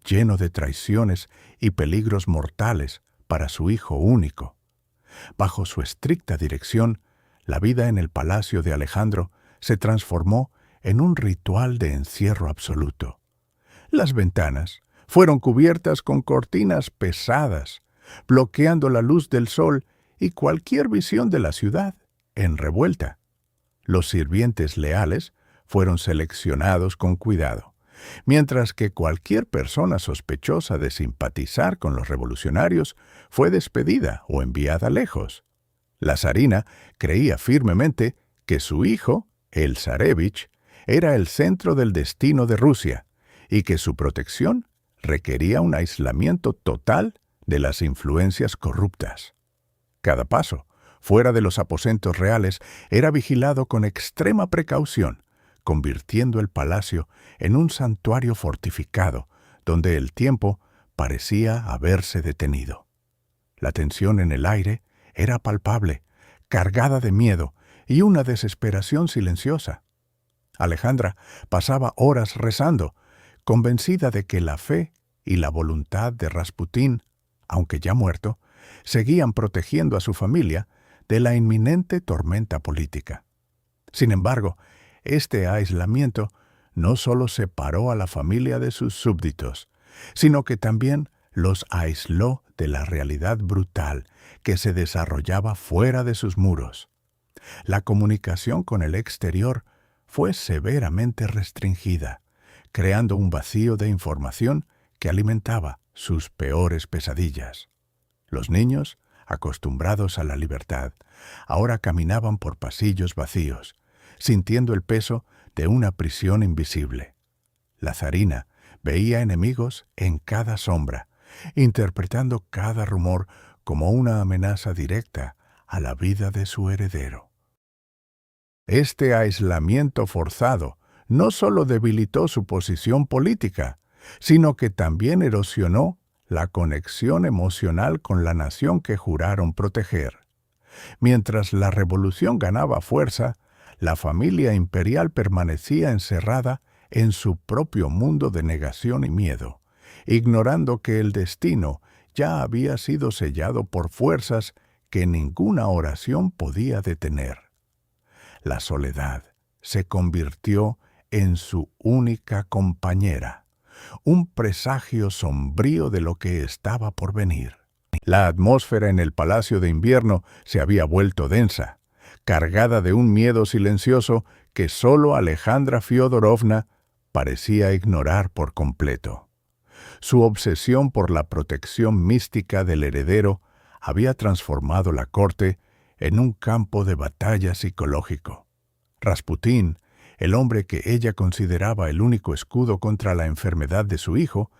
A: lleno de traiciones y peligros mortales para su hijo único. Bajo su estricta dirección, la vida en el palacio de Alejandro se transformó en un ritual de encierro absoluto. Las ventanas fueron cubiertas con cortinas pesadas, bloqueando la luz del sol y cualquier visión de la ciudad en revuelta. Los sirvientes leales fueron seleccionados con cuidado, mientras que cualquier persona sospechosa de simpatizar con los revolucionarios fue despedida o enviada lejos. La zarina creía firmemente que su hijo, el zarevich, era el centro del destino de Rusia y que su protección requería un aislamiento total de las influencias corruptas. Cada paso, fuera de los aposentos reales, era vigilado con extrema precaución, convirtiendo el palacio en un santuario fortificado, donde el tiempo parecía haberse detenido. La tensión en el aire era palpable, cargada de miedo y una desesperación silenciosa. Alejandra pasaba horas rezando, convencida de que la fe y la voluntad de Rasputín, aunque ya muerto, seguían protegiendo a su familia de la inminente tormenta política. Sin embargo, este aislamiento no solo separó a la familia de sus súbditos, sino que también los aisló de la realidad brutal que se desarrollaba fuera de sus muros. La comunicación con el exterior fue severamente restringida, creando un vacío de información que alimentaba sus peores pesadillas. Los niños, acostumbrados a la libertad, ahora caminaban por pasillos vacíos, sintiendo el peso de una prisión invisible. La zarina veía enemigos en cada sombra, interpretando cada rumor como una amenaza directa a la vida de su heredero. Este aislamiento forzado no solo debilitó su posición política, sino que también erosionó la conexión emocional con la nación que juraron proteger. Mientras la revolución ganaba fuerza, la familia imperial permanecía encerrada en su propio mundo de negación y miedo, ignorando que el destino ya había sido sellado por fuerzas que ninguna oración podía detener. La soledad se convirtió en su única compañera, un presagio sombrío de lo que estaba por venir. La atmósfera en el Palacio de Invierno se había vuelto densa, cargada de un miedo silencioso que solo Alejandra Fyodorovna parecía ignorar por completo. Su obsesión por la protección mística del heredero había transformado la corte en un campo de batalla psicológico. Rasputín, el hombre que ella consideraba el único escudo contra la enfermedad de su hijo,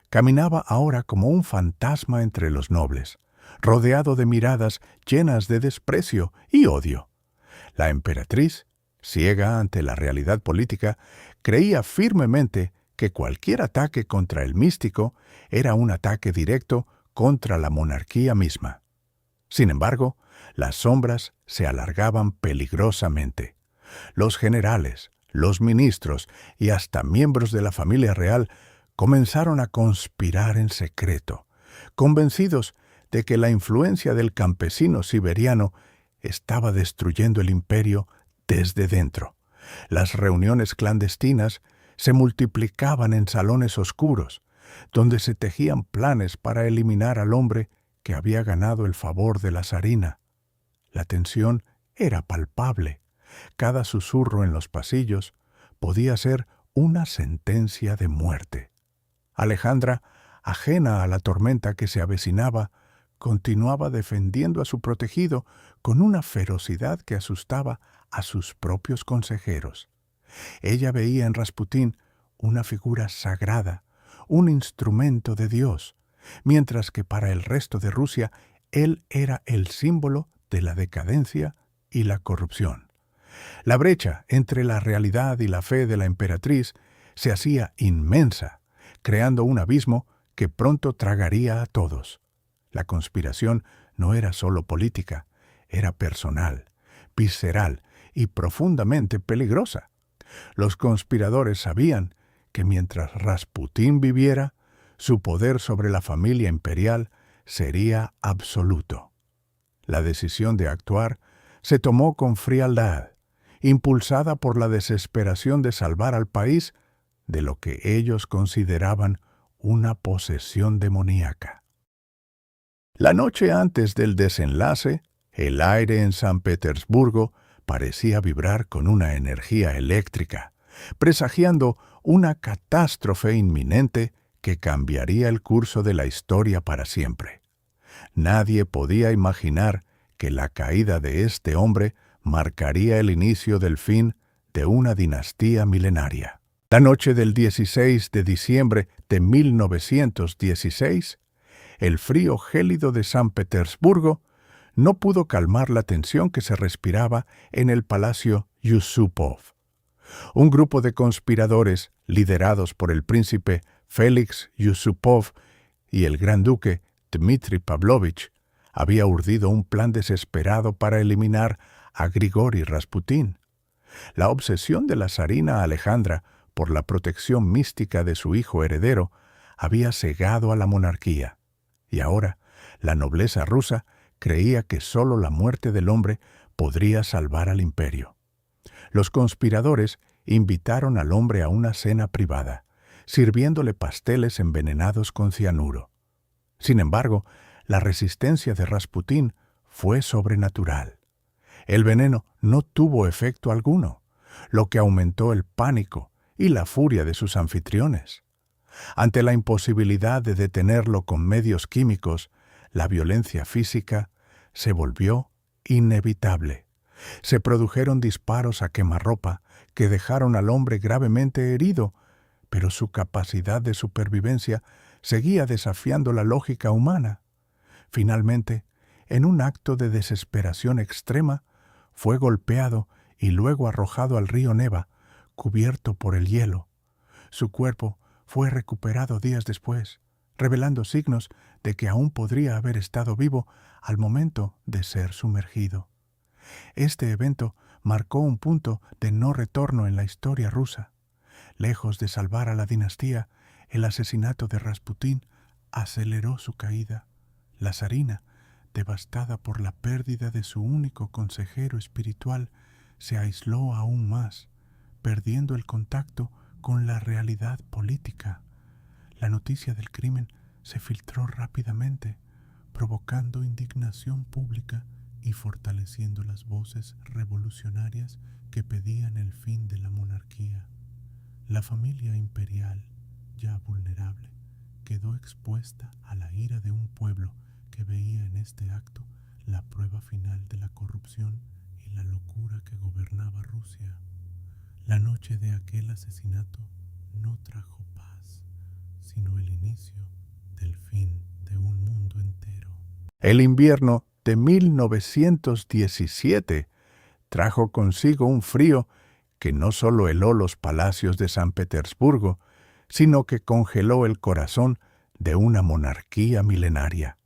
A: caminaba ahora como un fantasma entre los nobles, rodeado de miradas llenas de desprecio y odio. La emperatriz, ciega ante la realidad política, creía firmemente que cualquier ataque contra el místico era un ataque directo contra la monarquía misma. Sin embargo, las sombras se alargaban peligrosamente. Los generales, los ministros y hasta miembros de la familia real comenzaron a conspirar en secreto, convencidos de que la influencia del campesino siberiano estaba destruyendo el imperio desde dentro. Las reuniones clandestinas se multiplicaban en salones oscuros, donde se tejían planes para eliminar al hombre que había ganado el favor de la zarina. La tensión era palpable. Cada susurro en los pasillos podía ser una sentencia de muerte. Alejandra, ajena a la tormenta que se avecinaba, continuaba defendiendo a su protegido con una ferocidad que asustaba a sus propios consejeros. Ella veía en Rasputín una figura sagrada, un instrumento de Dios, mientras que para el resto de Rusia él era el símbolo de la decadencia y la corrupción. La brecha entre la realidad y la fe de la emperatriz se hacía inmensa, creando un abismo que pronto tragaría a todos. La conspiración no era solo política, era personal, visceral y profundamente peligrosa. Los conspiradores sabían que mientras Rasputín viviera, su poder sobre la familia imperial sería absoluto. La decisión de actuar se tomó con frialdad, impulsada por la desesperación de salvar al país de lo que ellos consideraban una posesión demoníaca. La noche antes del desenlace, el aire en San Petersburgo parecía vibrar con una energía eléctrica, presagiando una catástrofe inminente que cambiaría el curso de la historia para siempre. Nadie podía imaginar que la caída de este hombre marcaría el inicio del fin de una dinastía milenaria. La noche del 16 de diciembre de 1916, el frío gélido de San Petersburgo no pudo calmar la tensión que se respiraba en el Palacio Yusupov. Un grupo de conspiradores, liderados por el príncipe Félix Yusupov y el gran duque Dmitri Pavlovich, había urdido un plan desesperado para eliminar a Grigori Rasputín. La obsesión de la zarina Alejandra por la protección mística de su hijo heredero había cegado a la monarquía, y ahora la nobleza rusa creía que sólo la muerte del hombre podría salvar al imperio. Los conspiradores invitaron al hombre a una cena privada, sirviéndole pasteles envenenados con cianuro. Sin embargo, la resistencia de Rasputín fue sobrenatural. El veneno no tuvo efecto alguno, lo que aumentó el pánico y la furia de sus anfitriones. Ante la imposibilidad de detenerlo con medios químicos, la violencia física se volvió inevitable. Se produjeron disparos a quemarropa que dejaron al hombre gravemente herido, pero su capacidad de supervivencia seguía desafiando la lógica humana. Finalmente, en un acto de desesperación extrema, fue golpeado y luego arrojado al río Neva, cubierto por el hielo. Su cuerpo fue recuperado días después, revelando signos de que aún podría haber estado vivo al momento de ser sumergido. Este evento marcó un punto de no retorno en la historia rusa. Lejos de salvar a la dinastía, el asesinato de Rasputín aceleró su caída. La zarina, devastada por la pérdida de su único consejero espiritual, se aisló aún más, perdiendo el contacto con la realidad política. La noticia del crimen se filtró rápidamente, provocando indignación pública y fortaleciendo las voces revolucionarias que pedían el fin de la monarquía. La familia imperial, ya vulnerable, quedó expuesta a la ira de un pueblo que veía en este acto la prueba final de la corrupción y la locura que gobernaba Rusia. La noche de aquel asesinato no trajo paz, sino el inicio del fin de un mundo entero. El invierno de 1917 trajo consigo un frío que no solo heló los palacios de San Petersburgo, sino que congeló el corazón de una monarquía milenaria.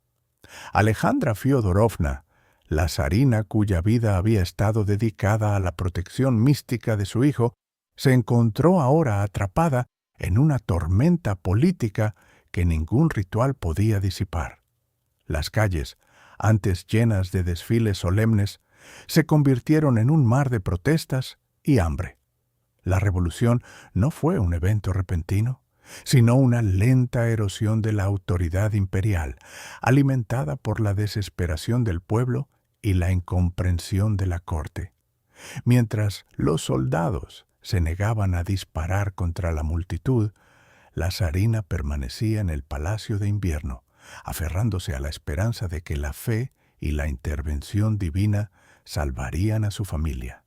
A: Alejandra Fiodorovna, la zarina cuya vida había estado dedicada a la protección mística de su hijo, se encontró ahora atrapada en una tormenta política que ningún ritual podía disipar. Las calles, antes llenas de desfiles solemnes, se convirtieron en un mar de protestas y hambre. La revolución no fue un evento repentino, sino una lenta erosión de la autoridad imperial, alimentada por la desesperación del pueblo y la incomprensión de la corte. Mientras los soldados se negaban a disparar contra la multitud, la zarina permanecía en el Palacio de Invierno, aferrándose a la esperanza de que la fe y la intervención divina salvarían a su familia.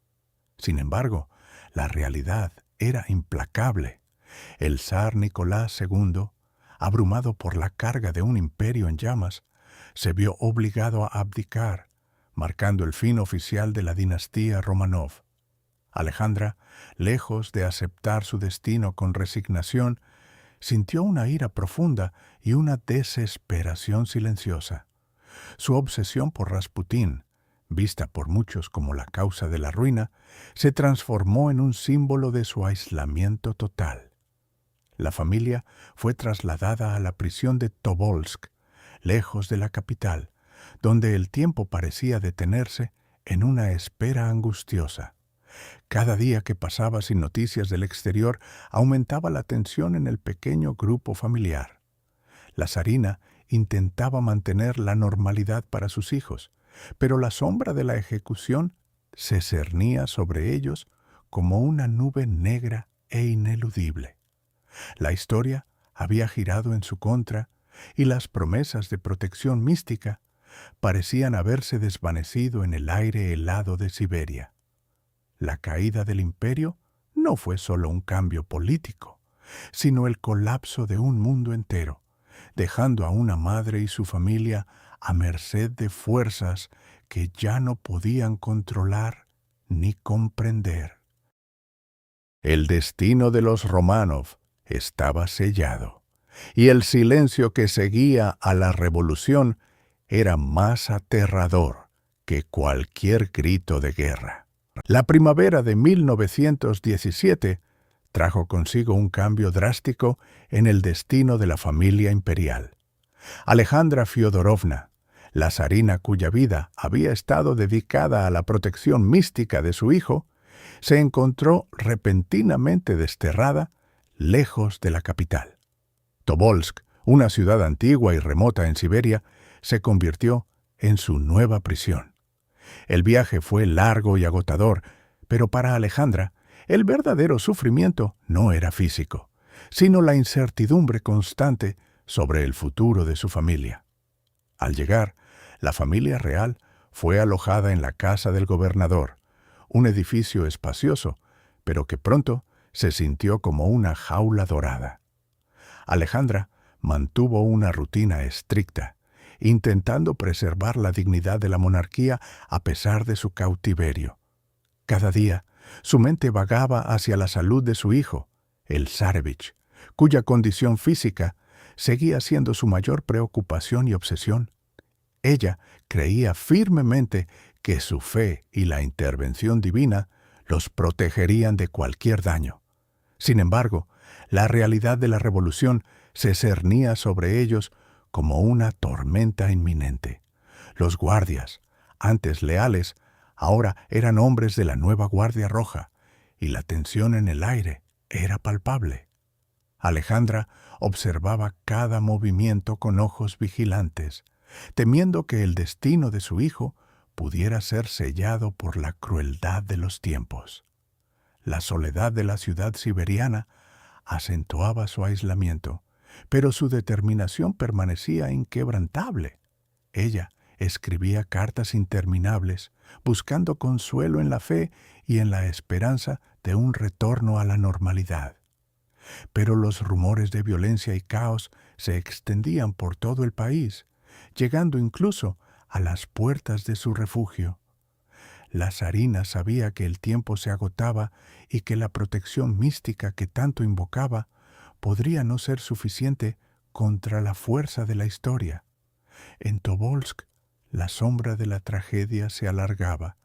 A: Sin embargo, la realidad era implacable. El zar Nicolás II, abrumado por la carga de un imperio en llamas, se vio obligado a abdicar, marcando el fin oficial de la dinastía Romanov. Alejandra, lejos de aceptar su destino con resignación, sintió una ira profunda y una desesperación silenciosa. Su obsesión por Rasputín, vista por muchos como la causa de la ruina, se transformó en un símbolo de su aislamiento total. La familia fue trasladada a la prisión de Tobolsk, lejos de la capital, donde el tiempo parecía detenerse en una espera angustiosa. Cada día que pasaba sin noticias del exterior aumentaba la tensión en el pequeño grupo familiar. La zarina intentaba mantener la normalidad para sus hijos, pero la sombra de la ejecución se cernía sobre ellos como una nube negra e ineludible. La historia había girado en su contra y las promesas de protección mística parecían haberse desvanecido en el aire helado de Siberia. La caída del imperio no fue solo un cambio político, sino el colapso de un mundo entero, dejando a una madre y su familia a merced de fuerzas que ya no podían controlar ni comprender. El destino de los Románov estaba sellado, y el silencio que seguía a la revolución era más aterrador que cualquier grito de guerra. La primavera de 1917 trajo consigo un cambio drástico en el destino de la familia imperial. Alejandra Fiodorovna, La zarina, cuya vida había estado dedicada a la protección mística de su hijo, se encontró repentinamente desterrada lejos de la capital. Tobolsk, una ciudad antigua y remota en Siberia, se convirtió en su nueva prisión. El viaje fue largo y agotador, pero para Alejandra, el verdadero sufrimiento no era físico, sino la incertidumbre constante sobre el futuro de su familia. Al llegar, la familia real fue alojada en la casa del gobernador, un edificio espacioso, pero que pronto se sintió como una jaula dorada. Alejandra mantuvo una rutina estricta, intentando preservar la dignidad de la monarquía a pesar de su cautiverio. Cada día, su mente vagaba hacia la salud de su hijo, el zárevich, cuya condición física seguía siendo su mayor preocupación y obsesión. Ella creía firmemente que su fe y la intervención divina los protegerían de cualquier daño. Sin embargo, la realidad de la revolución se cernía sobre ellos como una tormenta inminente. Los guardias, antes leales, ahora eran hombres de la nueva Guardia Roja, y la tensión en el aire era palpable. Alejandra observaba cada movimiento con ojos vigilantes, temiendo que el destino de su hijo pudiera ser sellado por la crueldad de los tiempos. La soledad de la ciudad siberiana acentuaba su aislamiento, pero su determinación permanecía inquebrantable. Ella escribía cartas interminables, buscando consuelo en la fe y en la esperanza de un retorno a la normalidad. Pero los rumores de violencia y caos se extendían por todo el país, llegando incluso a las puertas de su refugio. La zarina sabía que el tiempo se agotaba y que la protección mística que tanto invocaba podría no ser suficiente contra la fuerza de la historia. En Tobolsk, la sombra de la tragedia se alargaba,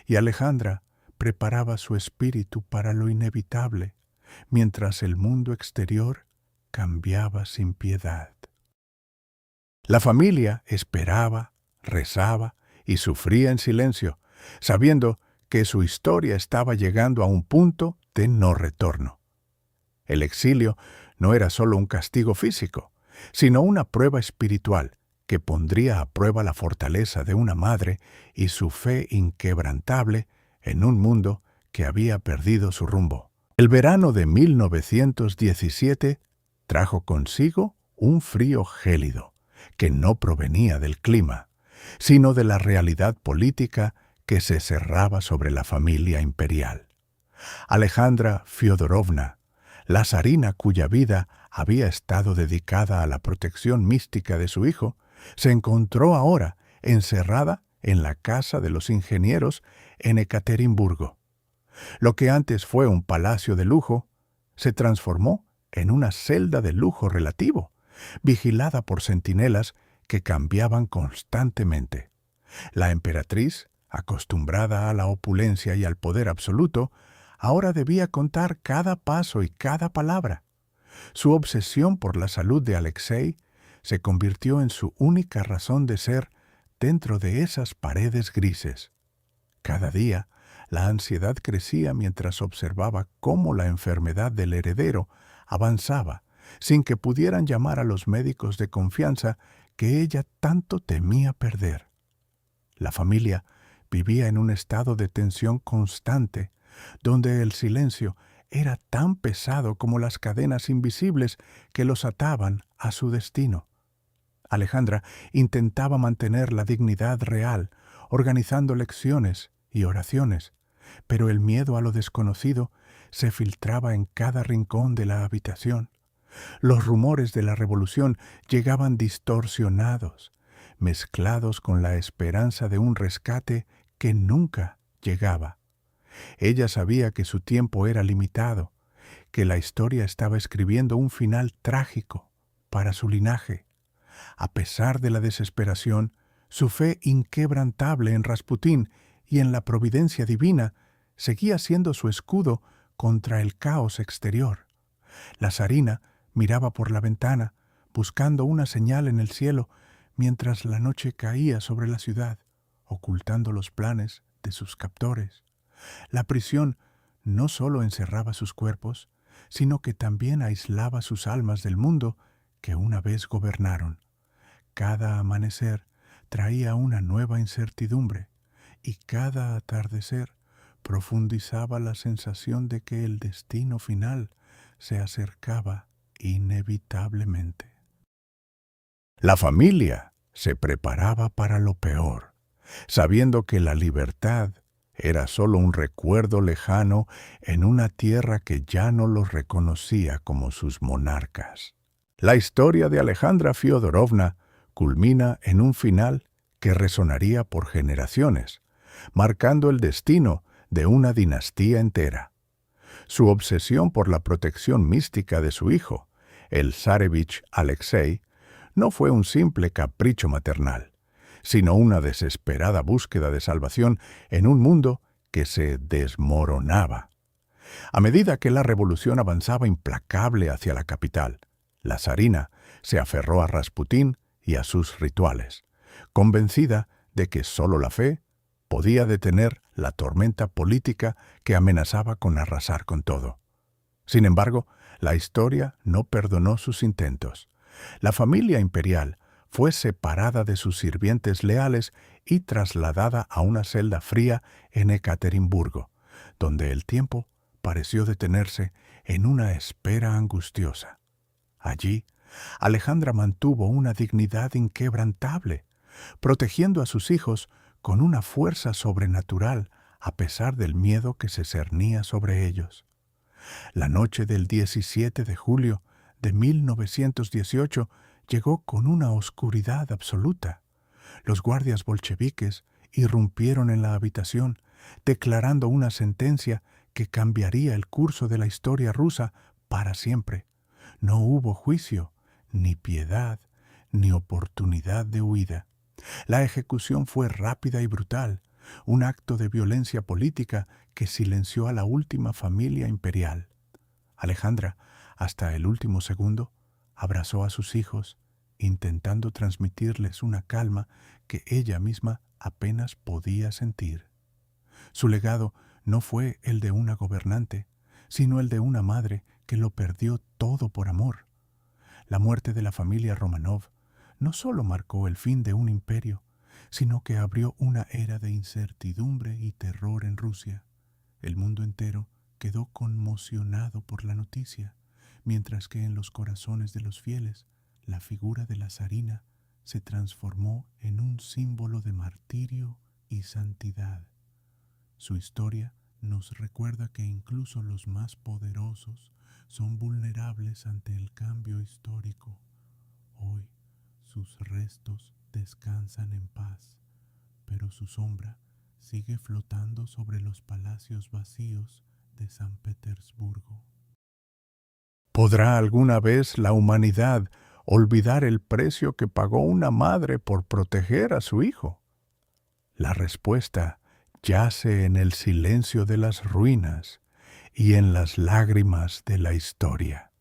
A: y Alejandra preparaba su espíritu para lo inevitable, mientras el mundo exterior cambiaba sin piedad. La familia esperaba, rezaba y sufría en silencio, sabiendo que su historia estaba llegando a un punto de no retorno. El exilio no era solo un castigo físico, sino una prueba espiritual que pondría a prueba la fortaleza de una madre y su fe inquebrantable en un mundo que había perdido su rumbo. El verano de 1917 trajo consigo un frío gélido, que no provenía del clima, sino de la realidad política que se cerraba sobre la familia imperial. Alejandra Fyodorovna, la zarina cuya vida había estado dedicada a la protección mística de su hijo, se encontró ahora encerrada en la casa de los ingenieros en Ekaterimburgo. Lo que antes fue un palacio de lujo, se transformó en una celda de lujo relativo, vigilada por centinelas que cambiaban constantemente. La emperatriz, acostumbrada a la opulencia y al poder absoluto, ahora debía contar cada paso y cada palabra. Su obsesión por la salud de Alexei se convirtió en su única razón de ser dentro de esas paredes grises. Cada día, la ansiedad crecía mientras observaba cómo la enfermedad del heredero avanzaba, sin que pudieran llamar a los médicos de confianza que ella tanto temía perder. La familia vivía en un estado de tensión constante, donde el silencio era tan pesado como las cadenas invisibles que los ataban a su destino. Alejandra intentaba mantener la dignidad real, organizando lecciones y oraciones, pero el miedo a lo desconocido se filtraba en cada rincón de la habitación. Los rumores de la revolución llegaban distorsionados, mezclados con la esperanza de un rescate que nunca llegaba. Ella sabía que su tiempo era limitado, que la historia estaba escribiendo un final trágico para su linaje. A pesar de la desesperación, su fe inquebrantable en Rasputín y en la providencia divina seguía siendo su escudo contra el caos exterior. La zarina miraba por la ventana, buscando una señal en el cielo, mientras la noche caía sobre la ciudad, ocultando los planes de sus captores. La prisión no solo encerraba sus cuerpos, sino que también aislaba sus almas del mundo que una vez gobernaron. Cada amanecer traía una nueva incertidumbre y cada atardecer profundizaba la sensación de que el destino final se acercaba inevitablemente. La familia se preparaba para lo peor, sabiendo que la libertad era solo un recuerdo lejano en una tierra que ya no los reconocía como sus monarcas. La historia de Alejandra Fiodorovna culmina en un final que resonaría por generaciones, marcando el destino de una dinastía entera. Su obsesión por la protección mística de su hijo, el zarevich Alexei, no fue un simple capricho maternal, sino una desesperada búsqueda de salvación en un mundo que se desmoronaba. A medida que la revolución avanzaba implacable hacia la capital, la zarina se aferró a Rasputín y a sus rituales, convencida de que solo la fe podía detener la tormenta política que amenazaba con arrasar con todo. Sin embargo, la historia no perdonó sus intentos. La familia imperial fue separada de sus sirvientes leales y trasladada a una celda fría en Ekaterimburgo, donde el tiempo pareció detenerse en una espera angustiosa. Allí, Alejandra mantuvo una dignidad inquebrantable, protegiendo a sus hijos con una fuerza sobrenatural a pesar del miedo que se cernía sobre ellos. La noche del 17 de julio de 1918 llegó con una oscuridad absoluta. Los guardias bolcheviques irrumpieron en la habitación, declarando una sentencia que cambiaría el curso de la historia rusa para siempre. No hubo juicio, ni piedad, ni oportunidad de huida. La ejecución fue rápida y brutal, un acto de violencia política que silenció a la última familia imperial. Alejandra, hasta el último segundo, abrazó a sus hijos, intentando transmitirles una calma que ella misma apenas podía sentir. Su legado no fue el de una gobernante, sino el de una madre que lo perdió todo por amor. La muerte de la familia Romanov no solo marcó el fin de un imperio, sino que abrió una era de incertidumbre y terror en Rusia. El mundo entero quedó conmocionado por la noticia, mientras que en los corazones de los fieles la figura de la zarina se transformó en un símbolo de martirio y santidad. Su historia nos recuerda que incluso los más poderosos son vulnerables ante el cambio histórico. Hoy sus restos descansan en paz, pero su sombra sigue flotando sobre los palacios vacíos de San Petersburgo. ¿Podrá alguna vez la humanidad olvidar el precio que pagó una madre por proteger a su hijo? La respuesta yace en el silencio de las ruinas y en las lágrimas de la historia.